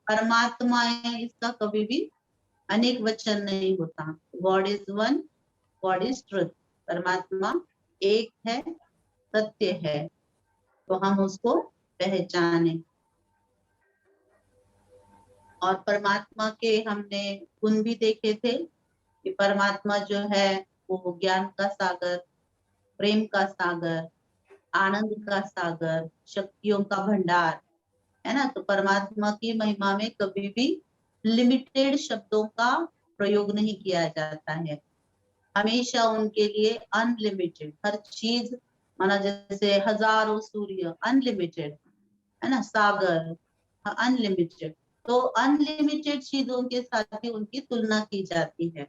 परमात्मा है, इसका कभी भी अनेक वचन नहीं होता। God is one, God is truth. परमात्मा एक है, सत्य है, तो हम उसको पहचाने। और परमात्मा के हमने गुण भी देखे थे कि परमात्मा जो है वो ज्ञान का सागर, प्रेम का सागर, आनंद का सागर, शक्तियों का भंडार है ना। तो परमात्मा की महिमा में कभी भी लिमिटेड शब्दों का प्रयोग नहीं किया जाता है। हमेशा उनके लिए अनलिमिटेड हर चीज, माना जैसे हजारों सूर्य अनलिमिटेड है ना, सागर अनलिमिटेड। तो अनलिमिटेड चीजों के साथ ही उनकी तुलना की जाती है।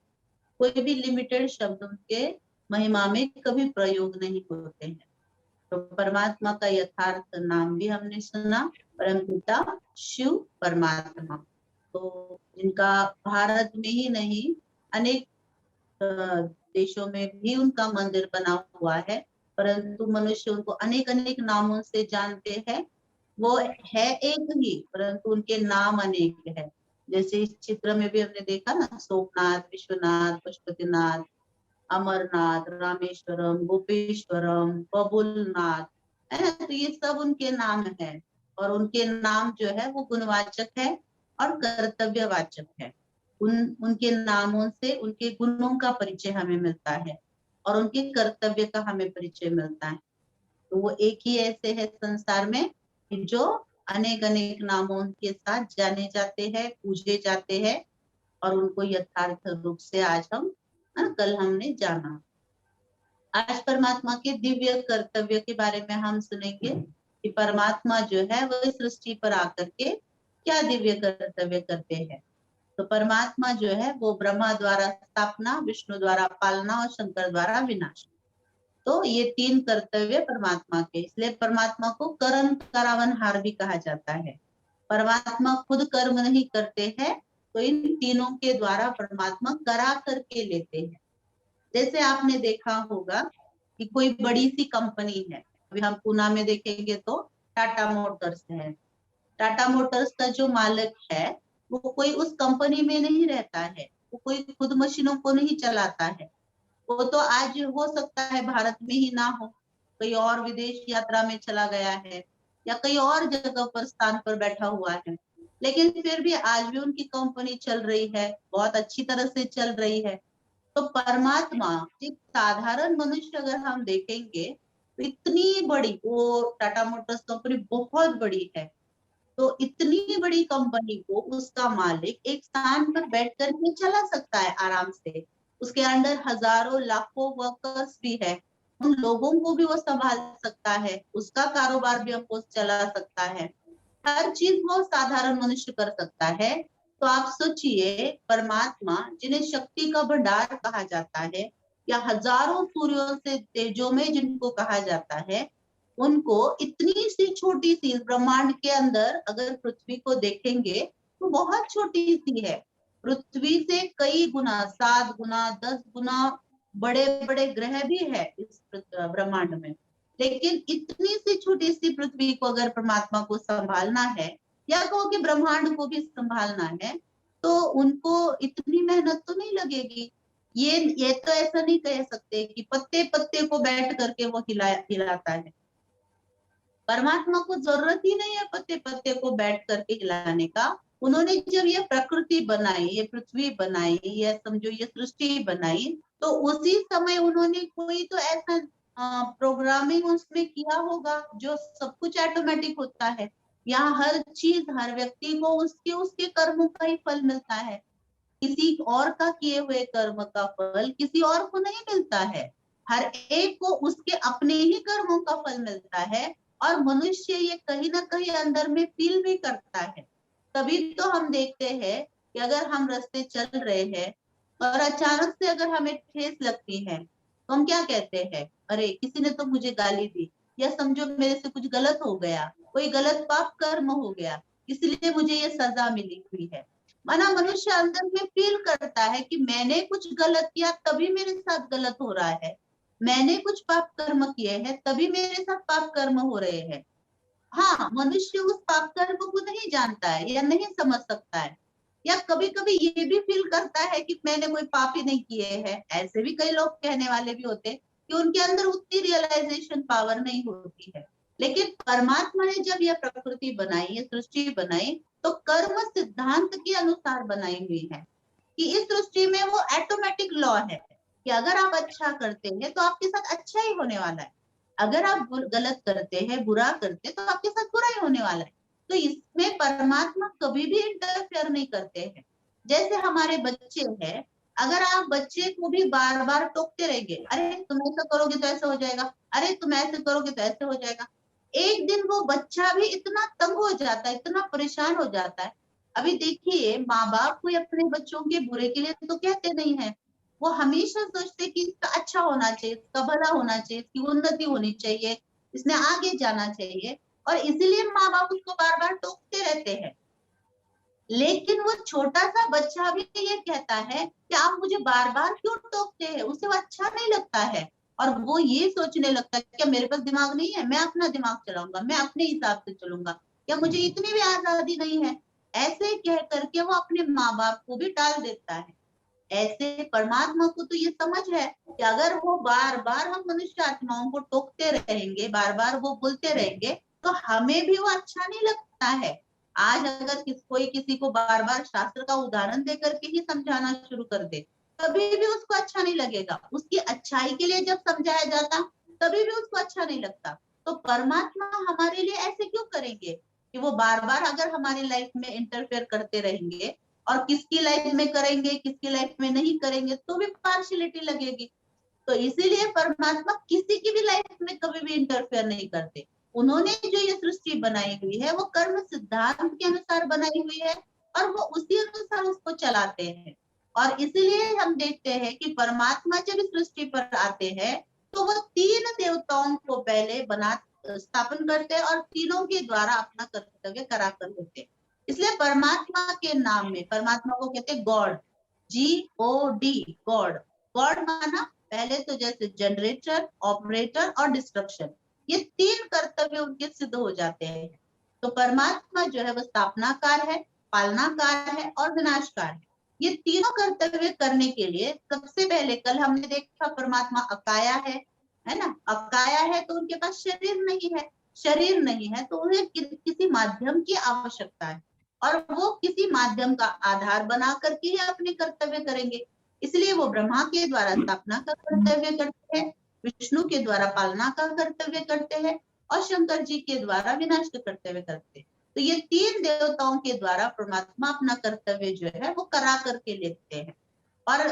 कोई भी लिमिटेड शब्द उनके महिमा में कभी प्रयोग नहीं होते हैं। तो परमात्मा का यथार्थ नाम भी हमने सुना, परमपिता शिव परमात्मा। तो जिनका भारत में ही नहीं अनेक देशों में भी उनका मंदिर बना हुआ है, परंतु मनुष्य उनको अनेक अनेक नामों से जानते हैं। वो है एक ही, परंतु उनके नाम अनेक है। जैसे इस चित्र में भी हमने देखा ना, सोमनाथ, विश्वनाथ, पशुपतिनाथ, अमरनाथ, रामेश्वरम, गोपेश्वरम, बबुलनाथ, है ना। तो ये सब उनके नाम है, और उनके नाम जो है वो गुणवाचक है और कर्तव्यवाचक है। उनके नामों से उनके गुणों का परिचय हमें मिलता है और उनके कर्तव्य का हमें परिचय मिलता है। तो वो एक ही ऐसे है संसार में कि जो अनेक अनेक नामों के साथ जाने जाते हैं, पूजे जाते हैं, और उनको यथार्थ रूप से आज हम कल हमने जाना। आज परमात्मा के दिव्य कर्तव्य के बारे में हम सुनेंगे कि परमात्मा जो है वो इस सृष्टि पर आकर के क्या दिव्य कर्तव्य करते हैं। तो परमात्मा जो है वो ब्रह्मा द्वारा स्थापना, विष्णु द्वारा पालना और शंकर द्वारा विनाश। तो ये तीन कर्तव्य परमात्मा के, इसलिए परमात्मा को कर्म करावनहार भी कहा जाता है। परमात्मा खुद कर्म नहीं करते हैं, तो इन तीनों के द्वारा परमात्मा करा करके लेते हैं। जैसे आपने देखा होगा कि कोई बड़ी सी कंपनी है, अभी हम पूना में देखेंगे तो टाटा मोटर्स है। टाटा मोटर्स का जो मालिक है वो कोई उस कंपनी में नहीं रहता है, वो कोई खुद मशीनों को नहीं चलाता है। वो तो आज हो सकता है भारत में ही ना हो, कहीं और विदेश यात्रा में चला गया है या कहीं और जगह पर स्थान पर बैठा हुआ है, लेकिन फिर भी आज भी उनकी कंपनी चल रही है, बहुत अच्छी तरह से चल रही है। तो परमात्मा एक साधारण मनुष्य अगर हम देखेंगे तो इतनी बड़ी, वो टाटा मोटर्स कंपनी बहुत बड़ी है, तो इतनी बड़ी कंपनी को उसका मालिक एक स्थान पर बैठ कर के चला सकता है आराम से। उसके अंडर हजारों लाखों वर्कर्स भी है, उन लोगों को भी वो संभाल सकता है, उसका कारोबार भी हमको चला सकता है। हर चीज वो साधारण मनुष्य कर सकता है। तो आप सोचिए परमात्मा जिन्हें शक्ति का भंडार कहा जाता है, या हजारों सूर्यों से तेजों में जिनको कहा जाता है, उनको इतनी सी छोटी सी ब्रह्मांड के अंदर अगर पृथ्वी को देखेंगे तो बहुत छोटी सी है। पृथ्वी से कई गुना, 7 गुना, 10 गुना बड़े बड़े ग्रह भी है इस ब्रह्मांड में। लेकिन इतनी सी छोटी सी पृथ्वी को अगर परमात्मा को संभालना है, या कहो कि ब्रह्मांड को भी संभालना है, तो उनको इतनी मेहनत तो नहीं लगेगी। ये तो ऐसा नहीं कह सकते कि पत्ते पत्ते को बैठ करके वो हिलाता है। परमात्मा को जरूरत ही नहीं है पत्ते पत्ते को बैठ करके हिलाने का। उन्होंने जब ये प्रकृति बनाई, ये पृथ्वी बनाई, ये समझो ये सृष्टि बनाई, तो उसी समय उन्होंने कोई तो ऐसा प्रोग्रामिंग उसमें किया होगा जो सब कुछ ऑटोमेटिक होता है। यहाँ हर चीज, हर व्यक्ति को उसके उसके कर्मों का ही फल मिलता है। किसी और का किए हुए कर्म का फल किसी और को नहीं मिलता है। हर एक को उसके अपने ही कर्मों का फल मिलता है, और मनुष्य ये कहीं ना कहीं अंदर में फील भी करता है। तभी तो हम देखते हैं कि अगर हम रास्ते चल रहे हैं और अचानक से अगर हमें ठेस लगती है, तो हम क्या कहते हैं, अरे किसी ने तो मुझे गाली दी, या समझो मेरे से कुछ गलत हो गया, कोई गलत पाप कर्म हो गया, इसलिए मुझे ये सजा मिली हुई है। माना मनुष्य अंदर में फील करता है कि मैंने कुछ गलत किया तभी मेरे साथ गलत हो रहा है, मैंने कुछ पाप कर्म किए हैं तभी मेरे साथ पाप कर्म हो रहे हैं। हाँ, मनुष्य उस पाप कर्म को नहीं जानता है या नहीं समझ सकता है, या कभी कभी ये भी फील करता है कि मैंने कोई पाप ही नहीं किए हैं। ऐसे भी कई लोग कहने वाले भी होते हैं कि उनके अंदर उतनी रियलाइजेशन पावर नहीं होती है। लेकिन परमात्मा ने जब यह प्रकृति बनाई, ये सृष्टि बनाई, तो कर्म सिद्धांत के अनुसार बनाई हुई है कि इस सृष्टि में वो ऑटोमेटिक लॉ है कि अगर आप अच्छा करते हैं तो आपके साथ अच्छा ही होने वाला है, अगर आप गलत करते हैं, बुरा करते हैं, तो आपके साथ बुरा ही होने वाला है। तो इसमें परमात्मा कभी भी इंटरफेयर नहीं करते हैं। जैसे हमारे बच्चे हैं, अगर आप बच्चे को भी बार बार टोकते रहेंगे, अरे तुम ऐसा करोगे तो ऐसा हो जाएगा, अरे तुम ऐसे करोगे तो ऐसे हो जाएगा, एक दिन वो बच्चा भी इतना तंग हो जाता है, इतना परेशान हो जाता है। अभी देखिए, माँ बाप कोई अपने बच्चों के बुरे के लिए तो कहते नहीं है, वो हमेशा सोचते कि इसका अच्छा होना चाहिए, इसका भला होना चाहिए, इसकी उन्नति होनी चाहिए, इसने आगे जाना चाहिए, और इसीलिए माँ बाप उसको बार बार टोकते रहते हैं। लेकिन वो छोटा सा बच्चा भी ये कहता है कि आप मुझे बार बार क्यों टोकते हैं, उसे वो अच्छा नहीं लगता है, और वो ये सोचने लगता है कि मेरे पास दिमाग नहीं है, मैं अपना दिमाग चलाऊंगा, मैं अपने हिसाब से चलूंगा, क्या मुझे इतनी भी आजादी नहीं है। ऐसे कह करके वो अपने माँ बाप को भी टाल देता है। ऐसे परमात्मा को तो ये समझ है कि अगर वो बार बार हम मनुष्य आत्माओं को टोकते रहेंगे, बार बार वो बोलते रहेंगे, तो हमें भी वो अच्छा नहीं लगता है। आज अगर कोई किसी को बार बार शास्त्र का उदाहरण दे करके ही समझाना शुरू कर दे, तभी भी उसको अच्छा नहीं लगेगा। उसकी अच्छाई के लिए जब समझाया जाता, तभी भी उसको अच्छा नहीं लगता। तो परमात्मा हमारे लिए ऐसे क्यों करेंगे कि वो बार बार अगर हमारी लाइफ में इंटरफेयर करते रहेंगे, और किसकी लाइफ में करेंगे, किसकी लाइफ में नहीं करेंगे, तो भी पार्शियलिटी लगेगी। तो इसीलिए परमात्मा किसी की भी लाइफ में कभी भी इंटरफेयर नहीं करते। उन्होंने जो ये सृष्टि बनाई हुई है, वो कर्म सिद्धांत के अनुसार बनाई हुई है, और वो उसी अनुसार उसको चलाते हैं। और इसीलिए हम देखते हैं कि परमात्मा जब इस सृष्टि पर आते हैं, तो वो तीन देवताओं को पहले बना स्थापन करते हैं, और तीनों के द्वारा अपना कर्तव्य करा कर देते हैं। इसलिए परमात्मा के नाम में, परमात्मा को कहते हैं गॉड, GOD, गॉड। गॉड माना पहले तो जैसे जनरेटर, ऑपरेटर और डिस्ट्रक्शन, ये तीन कर्तव्य उनके सिद्ध हो जाते हैं। तो परमात्मा जो है वो स्थापनाकार है, पालनाकार है और विनाशकार है। ये तीनों कर्तव्य करने के लिए सबसे पहले, कल हमने देखा परमात्मा अकाया है ना। अकाया है तो उनके पास शरीर नहीं है, शरीर नहीं है तो उन्हें किसी माध्यम की आवश्यकता है, और वो किसी माध्यम का आधार बना करके ही अपने कर्तव्य करेंगे। इसलिए वो ब्रह्मा के द्वारा स्थापना का कर्तव्य करते हैं, विष्णु के द्वारा पालना का कर्तव्य करते हैं, और शंकर जी के द्वारा विनाश का कर्तव्य करते हैं। तो ये तीन देवताओं के द्वारा परमात्मा अपना कर्तव्य जो है वो करा करके लेते हैं। और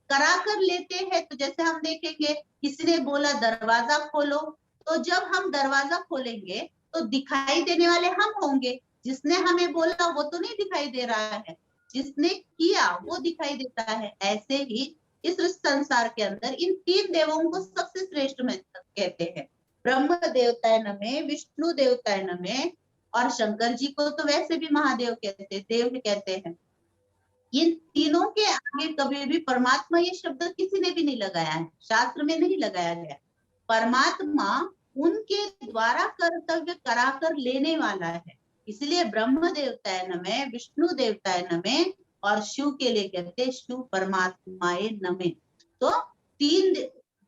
करा कर लेते हैं तो जैसे हम देखेंगे, किसी ने बोला दरवाजा खोलो, तो जब हम दरवाजा खोलेंगे तो दिखाई देने वाले हम होंगे, जिसने हमें बोला वो तो नहीं दिखाई दे रहा है, जिसने किया वो दिखाई देता है। ऐसे ही इस संसार के अंदर इन तीन देवों को सबसे श्रेष्ठ में कहते हैं। ब्रह्म देवता नमः, विष्णु देवता नमः, और शंकर जी को तो वैसे भी महादेव कहते हैं, देव कहते हैं। इन तीनों के आगे कभी भी परमात्मा ये शब्द किसी ने भी नहीं लगाया है, शास्त्र में नहीं लगाया गया। परमात्मा उनके द्वारा कर्तव्य कराकर लेने वाला है। इसलिए ब्रह्म देवताय नमः, विष्णु देवताय नमः, और शिव के लिए कहते हैं शिव परमात्माए नमः। तो तीन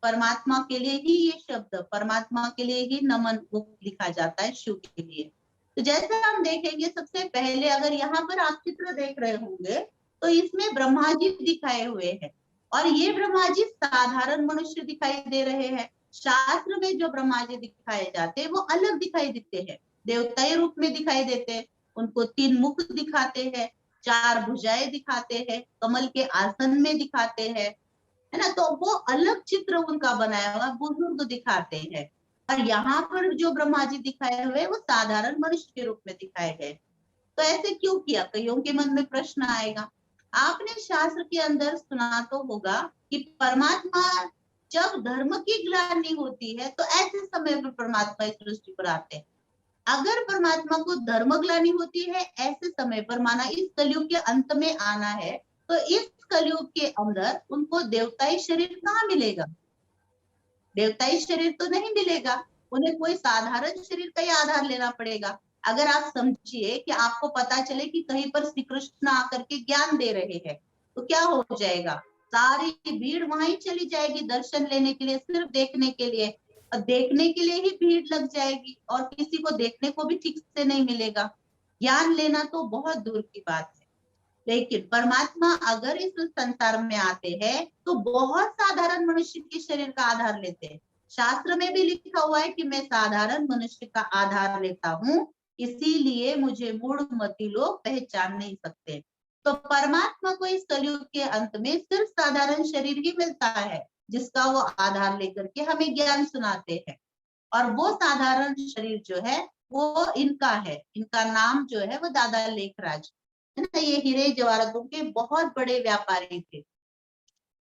परमात्मा के लिए ही ये शब्द, परमात्मा के लिए ही नमन वो लिखा जाता है, शिव के लिए। तो जैसे हम देखेंगे, सबसे पहले अगर यहाँ पर आप चित्र देख रहे होंगे, तो इसमें ब्रह्मा जी दिखाए हुए हैं, और ये ब्रह्मा जी साधारण मनुष्य दिखाई दे रहे हैं। शास्त्र में जो ब्रह्मा जी दिखाए जाते हैं वो अलग दिखाई देते हैं, देवताई रूप में दिखाई देते हैं। उनको तीन मुख दिखाते हैं, चार भुजाएं दिखाते हैं, कमल के आसन में दिखाते हैं, है ना। तो वो अलग चित्र उनका बनाया हुआ बुजुर्ग दिखाते हैं। और यहाँ पर जो ब्रह्मा जी दिखाए हुए वो साधारण मनुष्य के रूप में दिखाए गए। तो ऐसे क्यों किया, कईयों के मन में प्रश्न आएगा। आपने शास्त्र के अंदर सुना तो होगा कि परमात्मा जब धर्म की ग्लानि होती है तो ऐसे समय पर परमात्मा इस सृष्टि पर आते हैं। अगर परमात्मा को धर्म ग्लानि होती है ऐसे समय पर, माना इस कलयुग के अंत में आना है, तो इस कलयुग के अंदर उनको देवताई शरीर कहाँ मिलेगा, देवताई शरीर तो नहीं मिलेगा। उन्हें कोई साधारण शरीर का ही आधार लेना पड़ेगा। अगर आप समझिए कि आपको पता चले कि कहीं पर श्री कृष्ण आकर के ज्ञान दे रहे हैं, तो क्या हो जाएगा? सारी भीड़ वहां ही चली जाएगी दर्शन लेने के लिए, सिर्फ देखने के लिए। और देखने के लिए ही भीड़ लग जाएगी और किसी को देखने को भी ठीक से नहीं मिलेगा। ज्ञान लेना तो बहुत दूर की बात है। लेकिन परमात्मा अगर इस संसार में आते हैं तो बहुत साधारण मनुष्य के शरीर का आधार लेते हैं। शास्त्र में भी लिखा हुआ है कि मैं साधारण मनुष्य का आधार लेता हूँ, इसीलिए मुझे मूढ़मती लोग पहचान नहीं सकते। तो परमात्मा को इस कलयुग के अंत में सिर्फ साधारण शरीर ही मिलता है, जिसका वो आधार लेकर के हमें ज्ञान सुनाते हैं। और वो साधारण शरीर जो है वो इनका है, इनका नाम जो है वो दादा लेखराज है ना। ये हीरे जवाहरातों के बहुत बड़े व्यापारी थे।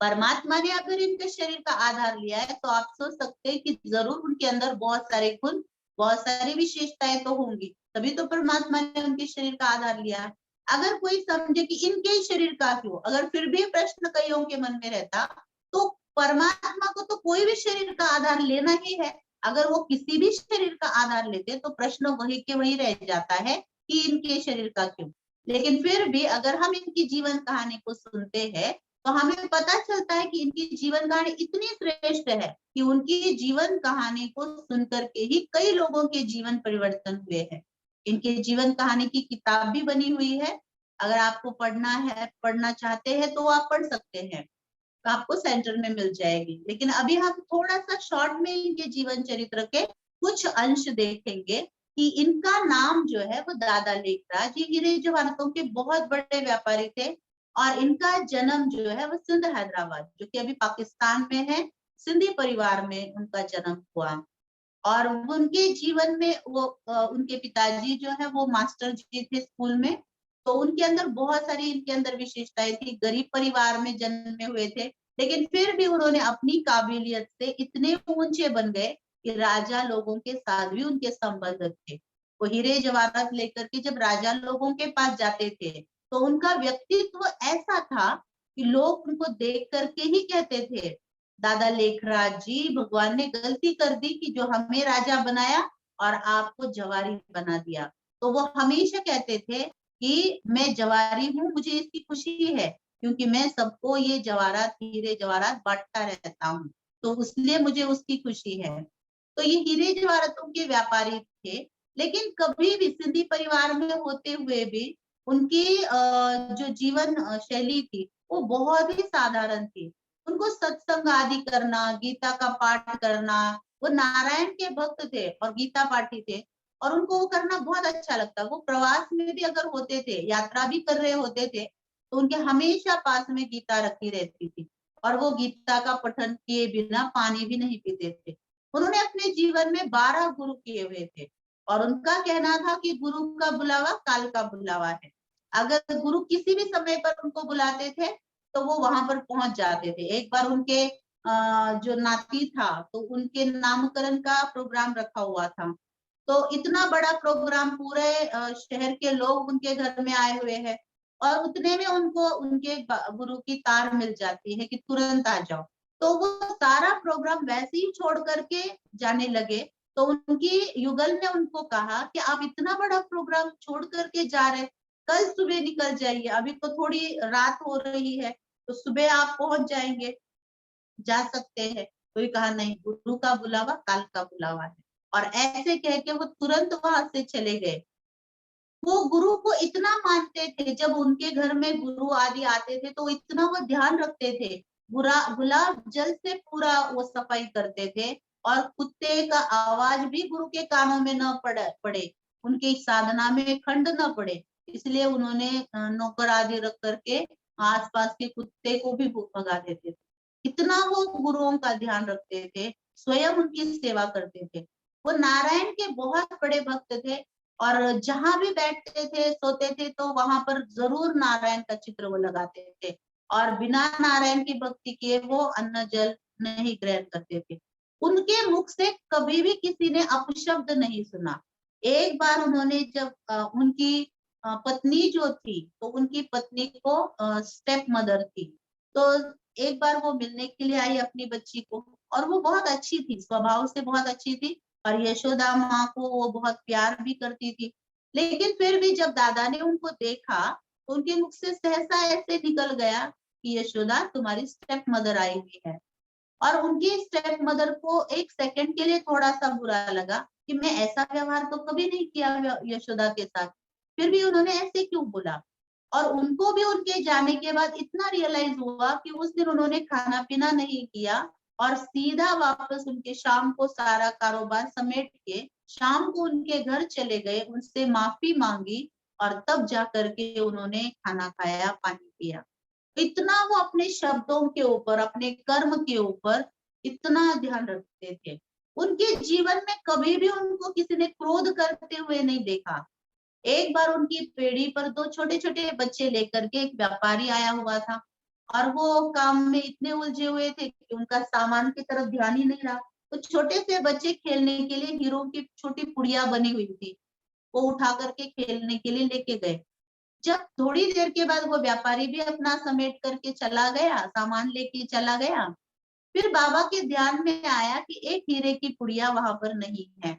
परमात्मा ने अगर इनके शरीर का आधार लिया है तो आप सोच सकते हैं कि जरूर उनके अंदर बहुत सारे गुण, बहुत सारी विशेषताएं तो होंगी, तभी तो परमात्मा ने उनके शरीर का आधार लिया है। अगर कोई समझे कि इनके ही शरीर का क्यों, अगर फिर भी प्रश्न कईयों के मन में रहता, तो परमात्मा को तो कोई भी शरीर का आधार लेना ही है। अगर वो किसी भी शरीर का आधार लेते तो प्रश्न वही के वही रह जाता है कि इनके शरीर का क्यों। लेकिन फिर भी अगर हम इनकी जीवन कहानी को सुनते हैं तो हमें पता चलता है कि इनकी जीवन कहानी इतनी श्रेष्ठ है कि उनकी जीवन कहानी को सुनकर के ही कई लोगों के जीवन परिवर्तन हुए हैं। इनके जीवन कहानी की किताब भी बनी हुई है। अगर आपको पढ़ना है, पढ़ना चाहते हैं तो आप पढ़ सकते हैं, तो आपको सेंटर में मिल जाएगी। लेकिन अभी हम थोड़ा सा शॉर्ट में इनके जीवन चरित्र के कुछ अंश देखेंगे कि इनका नाम जो है वो दादा लेखराज, ये हीरे जवाहरातों के बहुत बड़े व्यापारी थे। और इनका जन्म जो है वो सिंध हैदराबाद, जो कि अभी पाकिस्तान में है, सिंधी परिवार में उनका जन्म हुआ। और उनके जीवन में वो उनके पिताजी जो है वो मास्टर जी थे स्कूल में। तो उनके अंदर बहुत सारी इनके अंदर विशेषताएं थी। गरीब परिवार में जन्मे हुए थे, लेकिन फिर भी उन्होंने अपनी काबिलियत से इतने ऊंचे बन गए कि राजा लोगों के साथ भी उनके संबंध थे। वो हीरे जवाहरात लेकर के जब राजा लोगों के पास जाते थे तो उनका व्यक्तित्व ऐसा था कि लोग उनको देख करके ही कहते थे, दादा लेखराज जी, भगवान ने गलती कर दी कि जो हमें राजा बनाया और आपको जवारी बना दिया। तो वो हमेशा कहते थे कि मैं जवारी हूँ, मुझे इसकी खुशी है, क्योंकि मैं सबको ये जवाहरात, हीरे जवाहरात बांटता रहता हूँ, तो इसलिए मुझे उसकी खुशी है। तो ये हीरे जवाहरातों के व्यापारी थे। लेकिन कभी भी सिंधी परिवार में होते हुए भी उनकी जो जीवन शैली थी वो बहुत ही साधारण थी। उनको सत्संग आदि करना, गीता का पाठ करना, वो नारायण के भक्त थे और गीता पाठी थे, और उनको वो करना बहुत अच्छा लगता। वो प्रवास में भी अगर होते थे, यात्रा भी कर रहे होते थे, तो उनके हमेशा पास में गीता रखी रहती थी और वो गीता का पठन किए बिना पानी भी नहीं पीते थे। उन्होंने अपने जीवन में 12 गुरु किए हुए थे और उनका कहना था कि गुरु का बुलावा काल का बुलावा है। अगर गुरु किसी भी समय पर उनको बुलाते थे तो वो वहां पर पहुंच जाते थे। एक बार उनके जो नाती था तो उनके नामकरण का प्रोग्राम रखा हुआ था। तो इतना बड़ा प्रोग्राम, पूरे शहर के लोग उनके घर में आए हुए हैं और उतने में उनको उनके गुरु की तार मिल जाती है कि तुरंत आ जाओ। तो वो सारा प्रोग्राम वैसे ही छोड़ करके जाने लगे। तो उनकी युगल ने उनको कहा कि आप इतना बड़ा प्रोग्राम छोड़ करके जा रहे, कल सुबह निकल जाइए, अभी तो थोड़ी रात हो रही है, तो सुबह आप पहुंच जाएंगे, जा सकते हैं। कोई कहा नहीं, गुरु का बुलावा काल का बुलावा है। और ऐसे कह के वो तुरंत वहां से चले गए। वो गुरु को इतना मानते थे, जब उनके घर में गुरु आदि आते थे तो इतना वो ध्यान रखते थे। बुरा गुलाब जल से पूरा वो सफाई करते थे और कुत्ते का आवाज भी गुरु के कानों में न पड़े, उनकी साधना में खंड न पड़े, इसलिए उन्होंने नौकर आदि रख करके आसपास के कुत्ते को भी भगा देते थे। इतना वो गुरुओं का ध्यान रखते थे, स्वयं उनकी सेवा करते थे। वो नारायण के बहुत बड़े भक्त थे और जहां भी बैठते थे, सोते थे, तो वहां पर जरूर नारायण का चित्र वो लगाते थे और बिना नारायण की भक्ति किए वो अन्न जल नहीं ग्रहण करते थे। उनके मुख से कभी भी किसी ने अपशब्द नहीं सुना। एक बार उन्होंने जब उनकी पत्नी जो थी, तो उनकी पत्नी को स्टेप मदर थी, तो एक बार वो मिलने के लिए आई अपनी बच्ची को, और वो बहुत अच्छी थी, स्वभाव से बहुत अच्छी थी। और यशोदा माँ को वो बहुत प्यार भी करती थी। लेकिन फिर भी जब दादा ने उनको देखा तो उनके मुख से सहसा ऐसे निकल गया कि यशोदा तुम्हारी स्टेप मदर आई हुई है। और उनकी स्टेप मदर को एक सेकंड के लिए थोड़ा सा बुरा लगा कि मैं ऐसा व्यवहार तो कभी नहीं किया यशोदा के साथ, फिर भी उन्होंने ऐसे क्यों बोला। और उनको भी उनके जाने के बाद इतना रियलाइज हुआ कि उस दिन उन्होंने खाना पीना नहीं किया और सीधा वापस उनके शाम को सारा कारोबार समेट के शाम को उनके घर चले गए, उनसे माफी मांगी और तब जा करके उन्होंने खाना खाया, पानी पिया। इतना वो अपने शब्दों के ऊपर, अपने कर्म के ऊपर इतना ध्यान रखते थे। उनके जीवन में कभी भी उनको किसी ने क्रोध करते हुए नहीं देखा। एक बार उनकी पेड़ी पर दो छोटे छोटे बच्चे लेकर के एक व्यापारी आया हुआ था और वो काम में इतने उलझे हुए थे कि उनका सामान की तरफ ध्यान ही नहीं रहा। तो छोटे से बच्चे खेलने के लिए हीरो की छोटी पुड़िया बनी हुई थी, वो उठा करके खेलने के लिए लेके गए। जब थोड़ी देर के बाद वो व्यापारी भी अपना समेट करके चला गया, सामान लेके चला गया, फिर बाबा के ध्यान में आया कि एक हीरे की पुड़िया वहां पर नहीं है।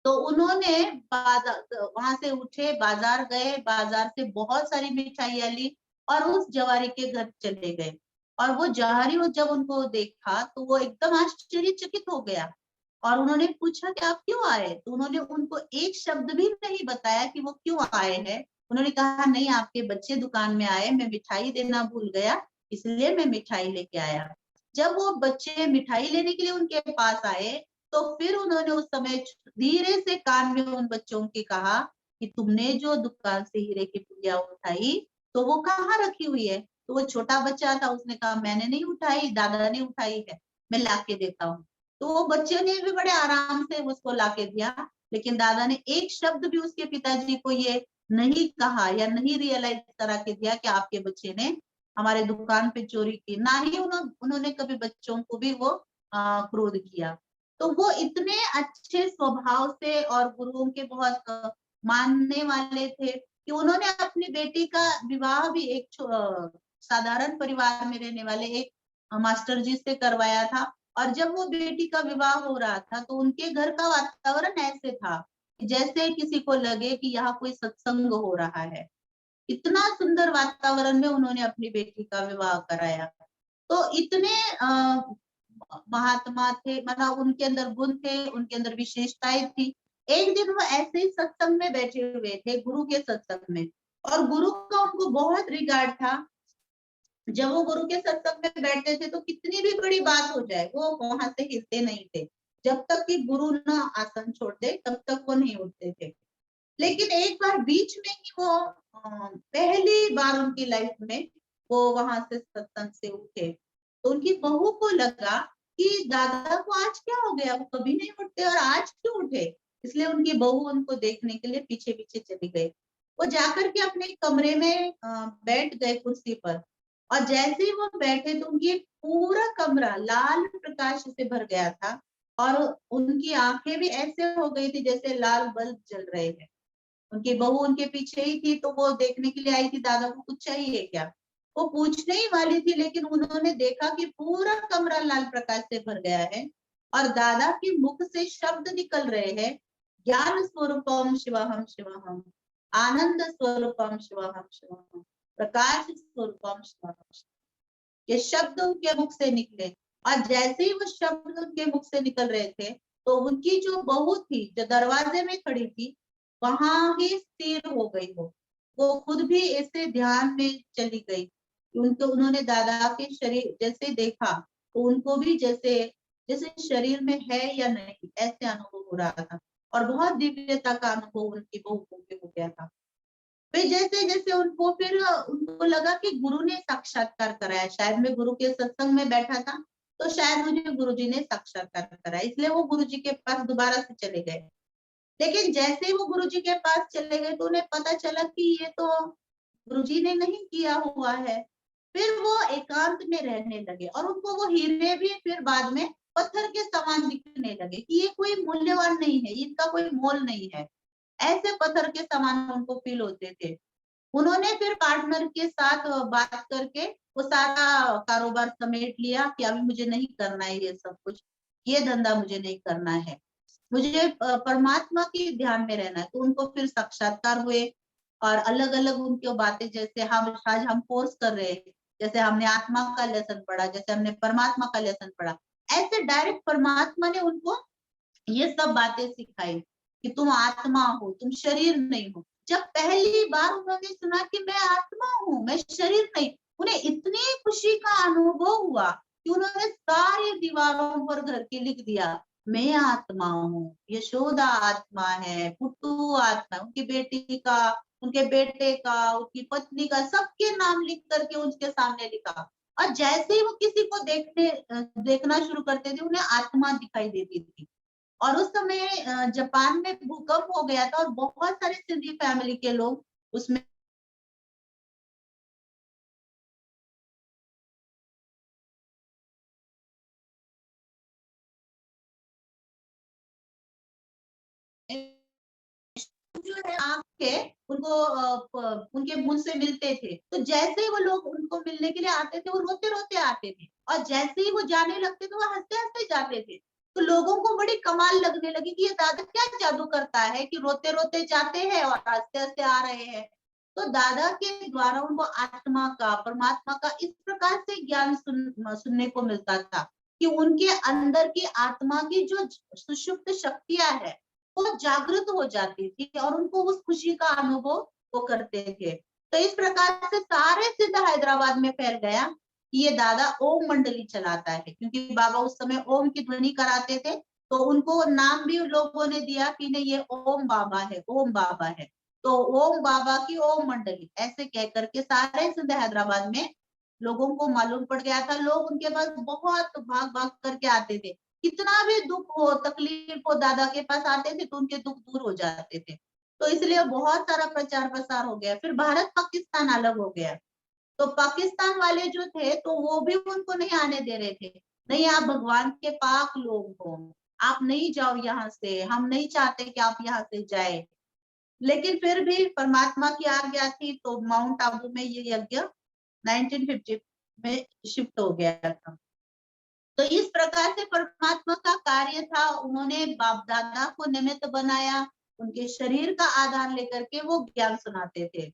तो उन्होंने बाजार वहां से उठे, बाजार गए, बाजार से बहुत सारी मिठाइयां ली और उस जवारी के घर चले गए। और वो जवारी जब उनको देखा तो वो एकदम आश्चर्यचकित हो गया और उन्होंने पूछा कि आप क्यों आए। तो उन्होंने उनको एक शब्द भी नहीं बताया कि वो क्यों आए हैं। उन्होंने कहा नहीं, आपके बच्चे दुकान में आए, मैं मिठाई देना भूल गया, इसलिए मैं मिठाई लेके आया। जब वो बच्चे मिठाई लेने के लिए उनके पास आए तो फिर उन्होंने उस समय धीरे से कान में उन बच्चों के कहा कि तुमने जो दुकान से हीरे की पुड़िया उठाई तो वो कहाँ रखी हुई है। तो वो छोटा बच्चा था, उसने कहा मैंने नहीं उठाई, दादा ने उठाई है, मैं लाके देता हूँ। तो वो बच्चे ने भी बड़े आराम से उसको लाके दिया, लेकिन दादा ने एक शब्द भी उसके पिताजी को ये नहीं कहा या नहीं रियलाइज करा के दिया कि आपके बच्चे ने हमारे दुकान पे चोरी की। ना ही उन्होंने कभी बच्चों को भी वो क्रोध किया। तो वो इतने अच्छे स्वभाव से और गुरुओं के बहुत मानने वाले थे कि उन्होंने अपनी बेटी का विवाह भी एक साधारण परिवार में रहने वाले एक मास्टर जी से करवाया था। और जब वो बेटी का विवाह हो रहा था तो उनके घर का वातावरण ऐसे था कि जैसे किसी को लगे कि यहाँ कोई सत्संग हो रहा है। इतना सुंदर वातावरण में उन्होंने अपनी बेटी का विवाह कराया। तो इतने महात्मा थे, मतलब उनके अंदर गुण थे, उनके अंदर विशेषताएं थी। एक दिन वो ऐसे ही सत्संग में बैठे हुए थे, गुरु के सत्संग में, और गुरु का उनको बहुत रिगार्ड था। जब वो गुरु के सत्संग में बैठते थे तो कितनी भी बड़ी बात हो जाए वो वहां से हिलते नहीं थे। जब तक कि गुरु ना आसन छोड़ दे तब तक वो नहीं उठते थे। लेकिन एक बार बीच में ही वो पहली बार उनकी लाइफ में वो वहां से सत्संग से उठे तो उनकी बहू को लगा कि दादा को आज क्या हो गया, वो कभी नहीं उठते और आज क्यों उठे। इसलिए उनकी बहू उनको देखने के लिए पीछे पीछे चली गई। वो जाकर के अपने कमरे में बैठ गए कुर्सी पर, और जैसे ही वो बैठे तो उनकी पूरा कमरा लाल प्रकाश से भर गया था और उनकी आंखें भी ऐसे हो गई थी जैसे लाल बल्ब जल रहे हैं। उनकी बहू उनके पीछे ही थी तो वो देखने के लिए आई थी दादा को कुछ चाहिए क्या। वो पूछने ही वाली थी लेकिन उन्होंने देखा कि पूरा कमरा लाल प्रकाश से भर गया है और दादा के मुख से शब्द निकल रहे हैं, ज्ञान स्वरूपम शिवहम शिवहम, आनंद स्वरूपम शिवहम शिवहम, प्रकाश स्वरूपम शिवहम। ये शब्द उनके मुख से निकले और जैसे ही वो शब्द उनके मुख से निकल रहे थे तो उनकी जो बहू थी जो दरवाजे में खड़ी थी वहां ही स्थिर हो गई। वो खुद भी ऐसे ध्यान में चली गई। उनको उन्होंने दादा के शरीर जैसे देखा तो उनको भी जैसे जैसे शरीर में है या नहीं ऐसे अनुभव हो रहा था और बहुत दिव्यता का अनुभव उनकी बहू को भी हो गया था। फिर जैसे जैसे उनको लगा कि गुरु ने साक्षात्कार कराया, शायद मैं गुरु के सत्संग में बैठा था तो शायद मुझे गुरुजी ने साक्षात्कार कराया, इसलिए वो गुरुजी के पास दोबारा से चले गए। लेकिन जैसे ही वो गुरुजी के पास चले गए तो उन्हें पता चला कि ये तो गुरुजी ने नहीं किया हुआ है। फिर वो एकांत में रहने लगे और उनको वो हीरे भी फिर बाद में पत्थर के समान दिखने लगे कि ये कोई मूल्यवान नहीं है, इनका कोई मोल नहीं है, ऐसे पत्थर के समान उनको फील होते थे। उन्होंने फिर पार्टनर के साथ बात करके वो सारा कारोबार समेट लिया कि अभी मुझे नहीं करना है ये सब कुछ, ये धंधा मुझे नहीं करना है। मुझे परमात्मा के ध्यान में रहना है। तो उनको फिर साक्षात्कार हुए और अलग अलग उनकी बातें, जैसे हम आज हम कोर्स कर रहे हैं, जैसे हमने आत्मा का लेसन पढ़ा, जैसे हमने परमात्मा का लेसन पढ़ा, ऐसे डायरेक्ट परमात्मा ने उनको ये सब बातें सिखाई कि तुम आत्मा हो, तुम शरीर नहीं हो। जब पहली बार उन्होंने सुना कि मैं आत्मा हूँ, मैं शरीर नहीं, उन्हें इतनी खुशी का अनुभव हुआ कि उन्होंने सारी दीवारों पर घर के लिख दिया, मैं आत्मा हूँ, यशोदा आत्मा है, पुट्टू आत्मा है, उनकी बेटी का, उनके बेटे का, उनकी पत्नी का, सबके नाम लिख करके उनके सामने लिखा। और जैसे ही वो किसी को देखना शुरू करते थे, उन्हें आत्मा दिखाई देती थी। और उस समय जापान में भूकंप हो गया था और बहुत सारे सिंधी फैमिली के लोग उसमें जो है आँख के उनको उनके मुंह से मिलते थे। तो जैसे ही वो लोग उनको मिलने के लिए आते थे, वो रोते रोते आते थे, और जैसे ही वो जाने लगते थे, वो हंसते हंसते जाते थे। तो लोगों को बड़ी कमाल लगने लगी कि ये दादा क्या जादू करता है कि रोते रोते जाते हैं और हंसते हंसते आ रहे हैं। तो दादा के द्वारा उनको आत्मा का, परमात्मा का इस प्रकार से ज्ञान सुनने को मिलता था कि उनके अंदर की आत्मा की जो सुषुप्त शक्तियां है, वो जागृत हो जाती थी और उनको उस खुशी का अनुभव वो करते थे। तो इस प्रकार से सारे सिद्ध हैदराबाद में फैल गया कि ये दादा ओम मंडली चलाता है, क्योंकि बाबा उस समय ओम की ध्वनि कराते थे। तो उनको नाम भी लोगों ने दिया कि नहीं, ये ओम बाबा है, ओम बाबा है। तो ओम बाबा की ओम मंडली ऐसे कह करके सारे सिंध हैदराबाद में लोगों को मालूम पड़ गया था। लोग उनके पास बहुत भाग भाग करके आते थे, कितना भी दुख हो, तकलीफ हो, दादा के पास आते थे तो उनके दुख दूर हो जाते थे। तो इसलिए बहुत सारा प्रचार प्रसार हो गया। फिर भारत पाकिस्तान अलग हो गया, तो पाकिस्तान वाले जो थे तो वो भी उनको नहीं आने दे रहे थे। नहीं, आप भगवान के पाक लोग हो, आप नहीं जाओ यहाँ से, हम नहीं चाहते कि आप यहाँ से जाए। लेकिन फिर भी परमात्मा की आज्ञा थी, तो माउंट आबू में ये यज्ञ 1950 में शिफ्ट हो गया था। तो इस प्रकार से परमात्मा का कार्य था, उन्होंने बाप दादा को निमित्त बनाया, उनके शरीर का आधार लेकर के वो ज्ञान सुनाते थे।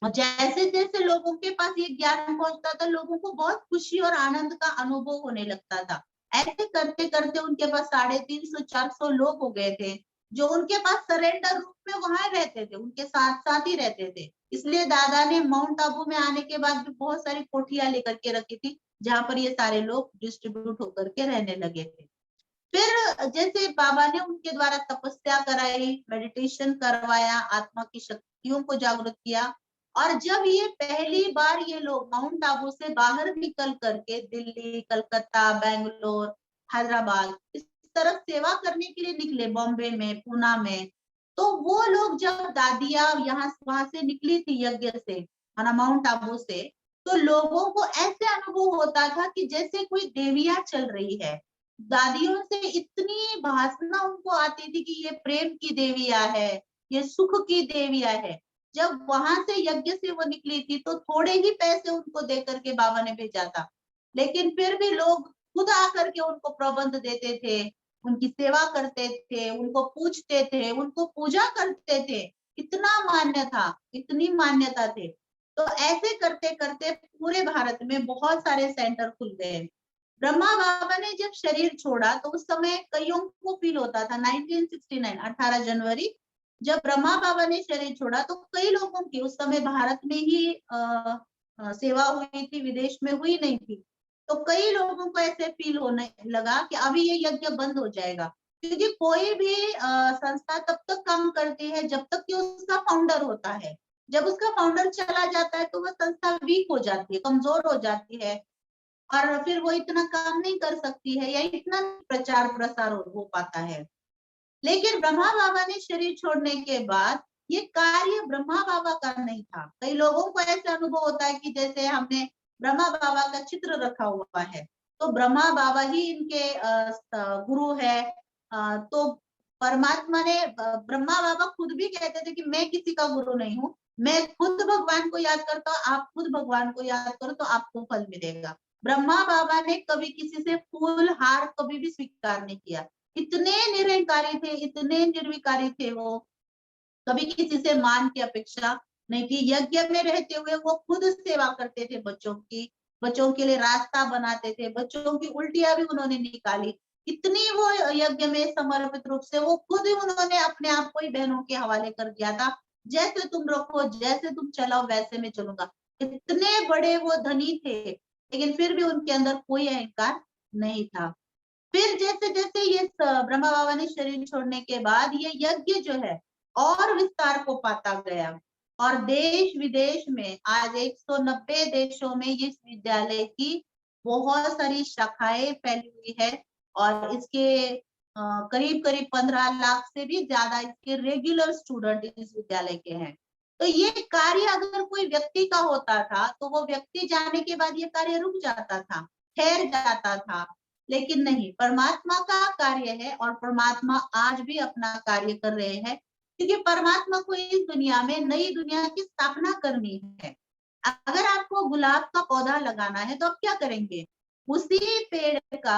और जैसे जैसे लोगों के पास ये ज्ञान पहुंचता था, लोगों को बहुत खुशी और आनंद का अनुभव होने लगता था। ऐसे करते करते उनके पास 350-400 लोग हो गए थे, जो उनके पास सरेंडर रूप में वहां रहते थे, उनके साथ साथ ही रहते थे। इसलिए दादा ने माउंट आबू में आने के बाद भी बहुत सारी कोठियां लेकर के रखी थी, जहां पर ये सारे लोग डिस्ट्रीब्यूट होकर के रहने लगे थे। फिर जैसे बाबा ने उनके द्वारा तपस्या कराई, मेडिटेशन करवाया, आत्मा की शक्तियों को जागृत किया। और जब ये पहली बार ये लोग माउंट आबू से बाहर निकल करके दिल्ली, कलकत्ता, बेंगलोर, हैदराबाद इस तरफ सेवा करने के लिए निकले, बॉम्बे में, पूना में, तो वो लोग जब दादिया यहाँ वहां से निकली थी यज्ञ से, माना माउंट आबू से, तो लोगों को ऐसे अनुभव होता था कि जैसे कोई देवियां चल रही है। दादियों से इतनी भाषणा उनको आती थी कि ये प्रेम की देविया है, ये सुख की देविया है। जब वहां से यज्ञ से वो निकली थी तो थोड़े ही पैसे उनको दे करके बाबा ने भेजा था, लेकिन फिर भी लोग खुद आकर के उनको प्रबंध देते थे, उनकी सेवा करते थे, उनको पूछते थे, उनको पूजा करते थे। इतना मान्य था, इतनी मान्यता थी। तो ऐसे करते करते पूरे भारत में बहुत सारे सेंटर खुल गए। ब्रह्मा बाबा ने जब शरीर छोड़ा तो उस समय कईयों को फील होता था, 1969 18 जनवरी जब ब्रह्मा बाबा ने शरीर छोड़ा तो कई लोगों की उस समय भारत में ही सेवा हुई थी, विदेश में हुई नहीं थी। तो कई लोगों को ऐसे फील होने लगा कि अभी ये यज्ञ बंद हो जाएगा, क्योंकि कोई भी संस्था तब तक काम करती है जब तक कि उसका फाउंडर होता है। जब उसका फाउंडर चला जाता है तो वह संस्था वीक हो जाती है, कमजोर हो जाती है, और फिर वो इतना काम नहीं कर सकती है या इतना प्रचार प्रसार हो पाता है। लेकिन ब्रह्मा बाबा ने शरीर छोड़ने के बाद ये कार्य ब्रह्मा बाबा का नहीं था। कई लोगों को ऐसा अनुभव होता है कि जैसे हमने ब्रह्मा बाबा का चित्र रखा हुआ है, तो ब्रह्मा बाबा ही इनके गुरु है। तो परमात्मा ने, ब्रह्मा बाबा खुद भी कहते थे कि मैं किसी का गुरु नहीं हूँ, मैं खुद भगवान को याद करता हूँ, आप खुद भगवान को याद करो तो आपको फल मिलेगा। ब्रह्मा बाबा ने कभी किसी से फूल हार कभी भी स्वीकार नहीं किया। इतने निरंकारी थे, इतने निर्विकारी थे वो, कभी किसी से मान की अपेक्षा नहीं की। यज्ञ में रहते हुए वो खुद सेवा करते थे बच्चों की, बच्चों के लिए रास्ता बनाते थे, बच्चों की उल्टियां भी उन्होंने निकाली। इतनी वो यज्ञ में समर्पित रूप से वो खुद ही उन्होंने अपने आप को ही बहनों के हवाले कर दिया था। जैसे तुम रखो, जैसे तुम चलाओ वैसे मैं चलूंगा। इतने बड़े वो धनी थे, लेकिन फिर भी उनके अंदर कोई अहंकार नहीं था। फिर जैसे जैसे ये ब्रह्मा बाबा ने शरीर छोड़ने के बाद ये यज्ञ जो है और विस्तार को पाता गया, और देश विदेश में आज 190 देशों में इस विद्यालय की बहुत सारी शाखाएं फैली हुई है, और इसके करीब करीब 15 लाख से भी ज्यादा इसके रेगुलर स्टूडेंट इस विद्यालय के हैं। तो ये कार्य अगर कोई व्यक्ति का होता था तो वो व्यक्ति जाने के बाद ये कार्य रुक जाता था, ठहर जाता था, लेकिन नहीं, परमात्मा का कार्य है और परमात्मा आज भी अपना कार्य कर रहे हैं, क्योंकि परमात्मा को इस दुनिया में नई दुनिया की स्थापना करनी है। अगर आपको गुलाब का पौधा लगाना है तो आप क्या करेंगे? उसी पेड़ का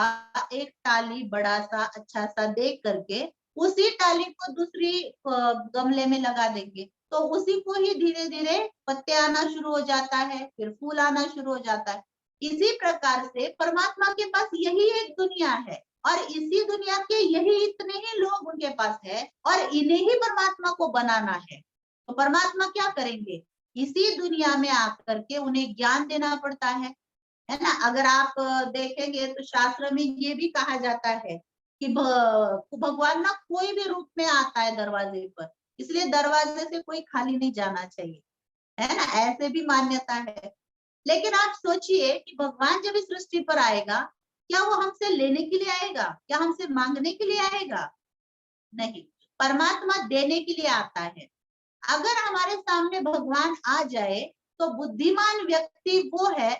एक टाली बड़ा सा अच्छा सा देख करके उसी टाली को दूसरी गमले में लगा देंगे, तो उसी को ही धीरे धीरे पत्ते आना शुरू हो जाता है, फिर फूल आना शुरू हो जाता है। इसी प्रकार से परमात्मा के पास यही एक दुनिया है, और इसी दुनिया के यही इतने ही लोग उनके पास है, और इन्हें ही परमात्मा को बनाना है। तो परमात्मा क्या करेंगे? इसी दुनिया में आकर के उन्हें ज्ञान देना पड़ता है ना। अगर आप देखेंगे तो शास्त्र में ये भी कहा जाता है कि भगवान ना कोई भी रूप में आता है दरवाजे पर, इसलिए दरवाजे से कोई खाली नहीं जाना चाहिए, है ना, ऐसे भी मान्यता है। लेकिन आप सोचिए कि भगवान जब इस सृष्टि पर आएगा, क्या वो हमसे लेने के लिए आएगा? क्या हमसे मांगने के लिए आएगा? नहीं, परमात्मा देने के लिए आता है। अगर हमारे सामने भगवान आ जाए तो बुद्धिमान व्यक्ति वो है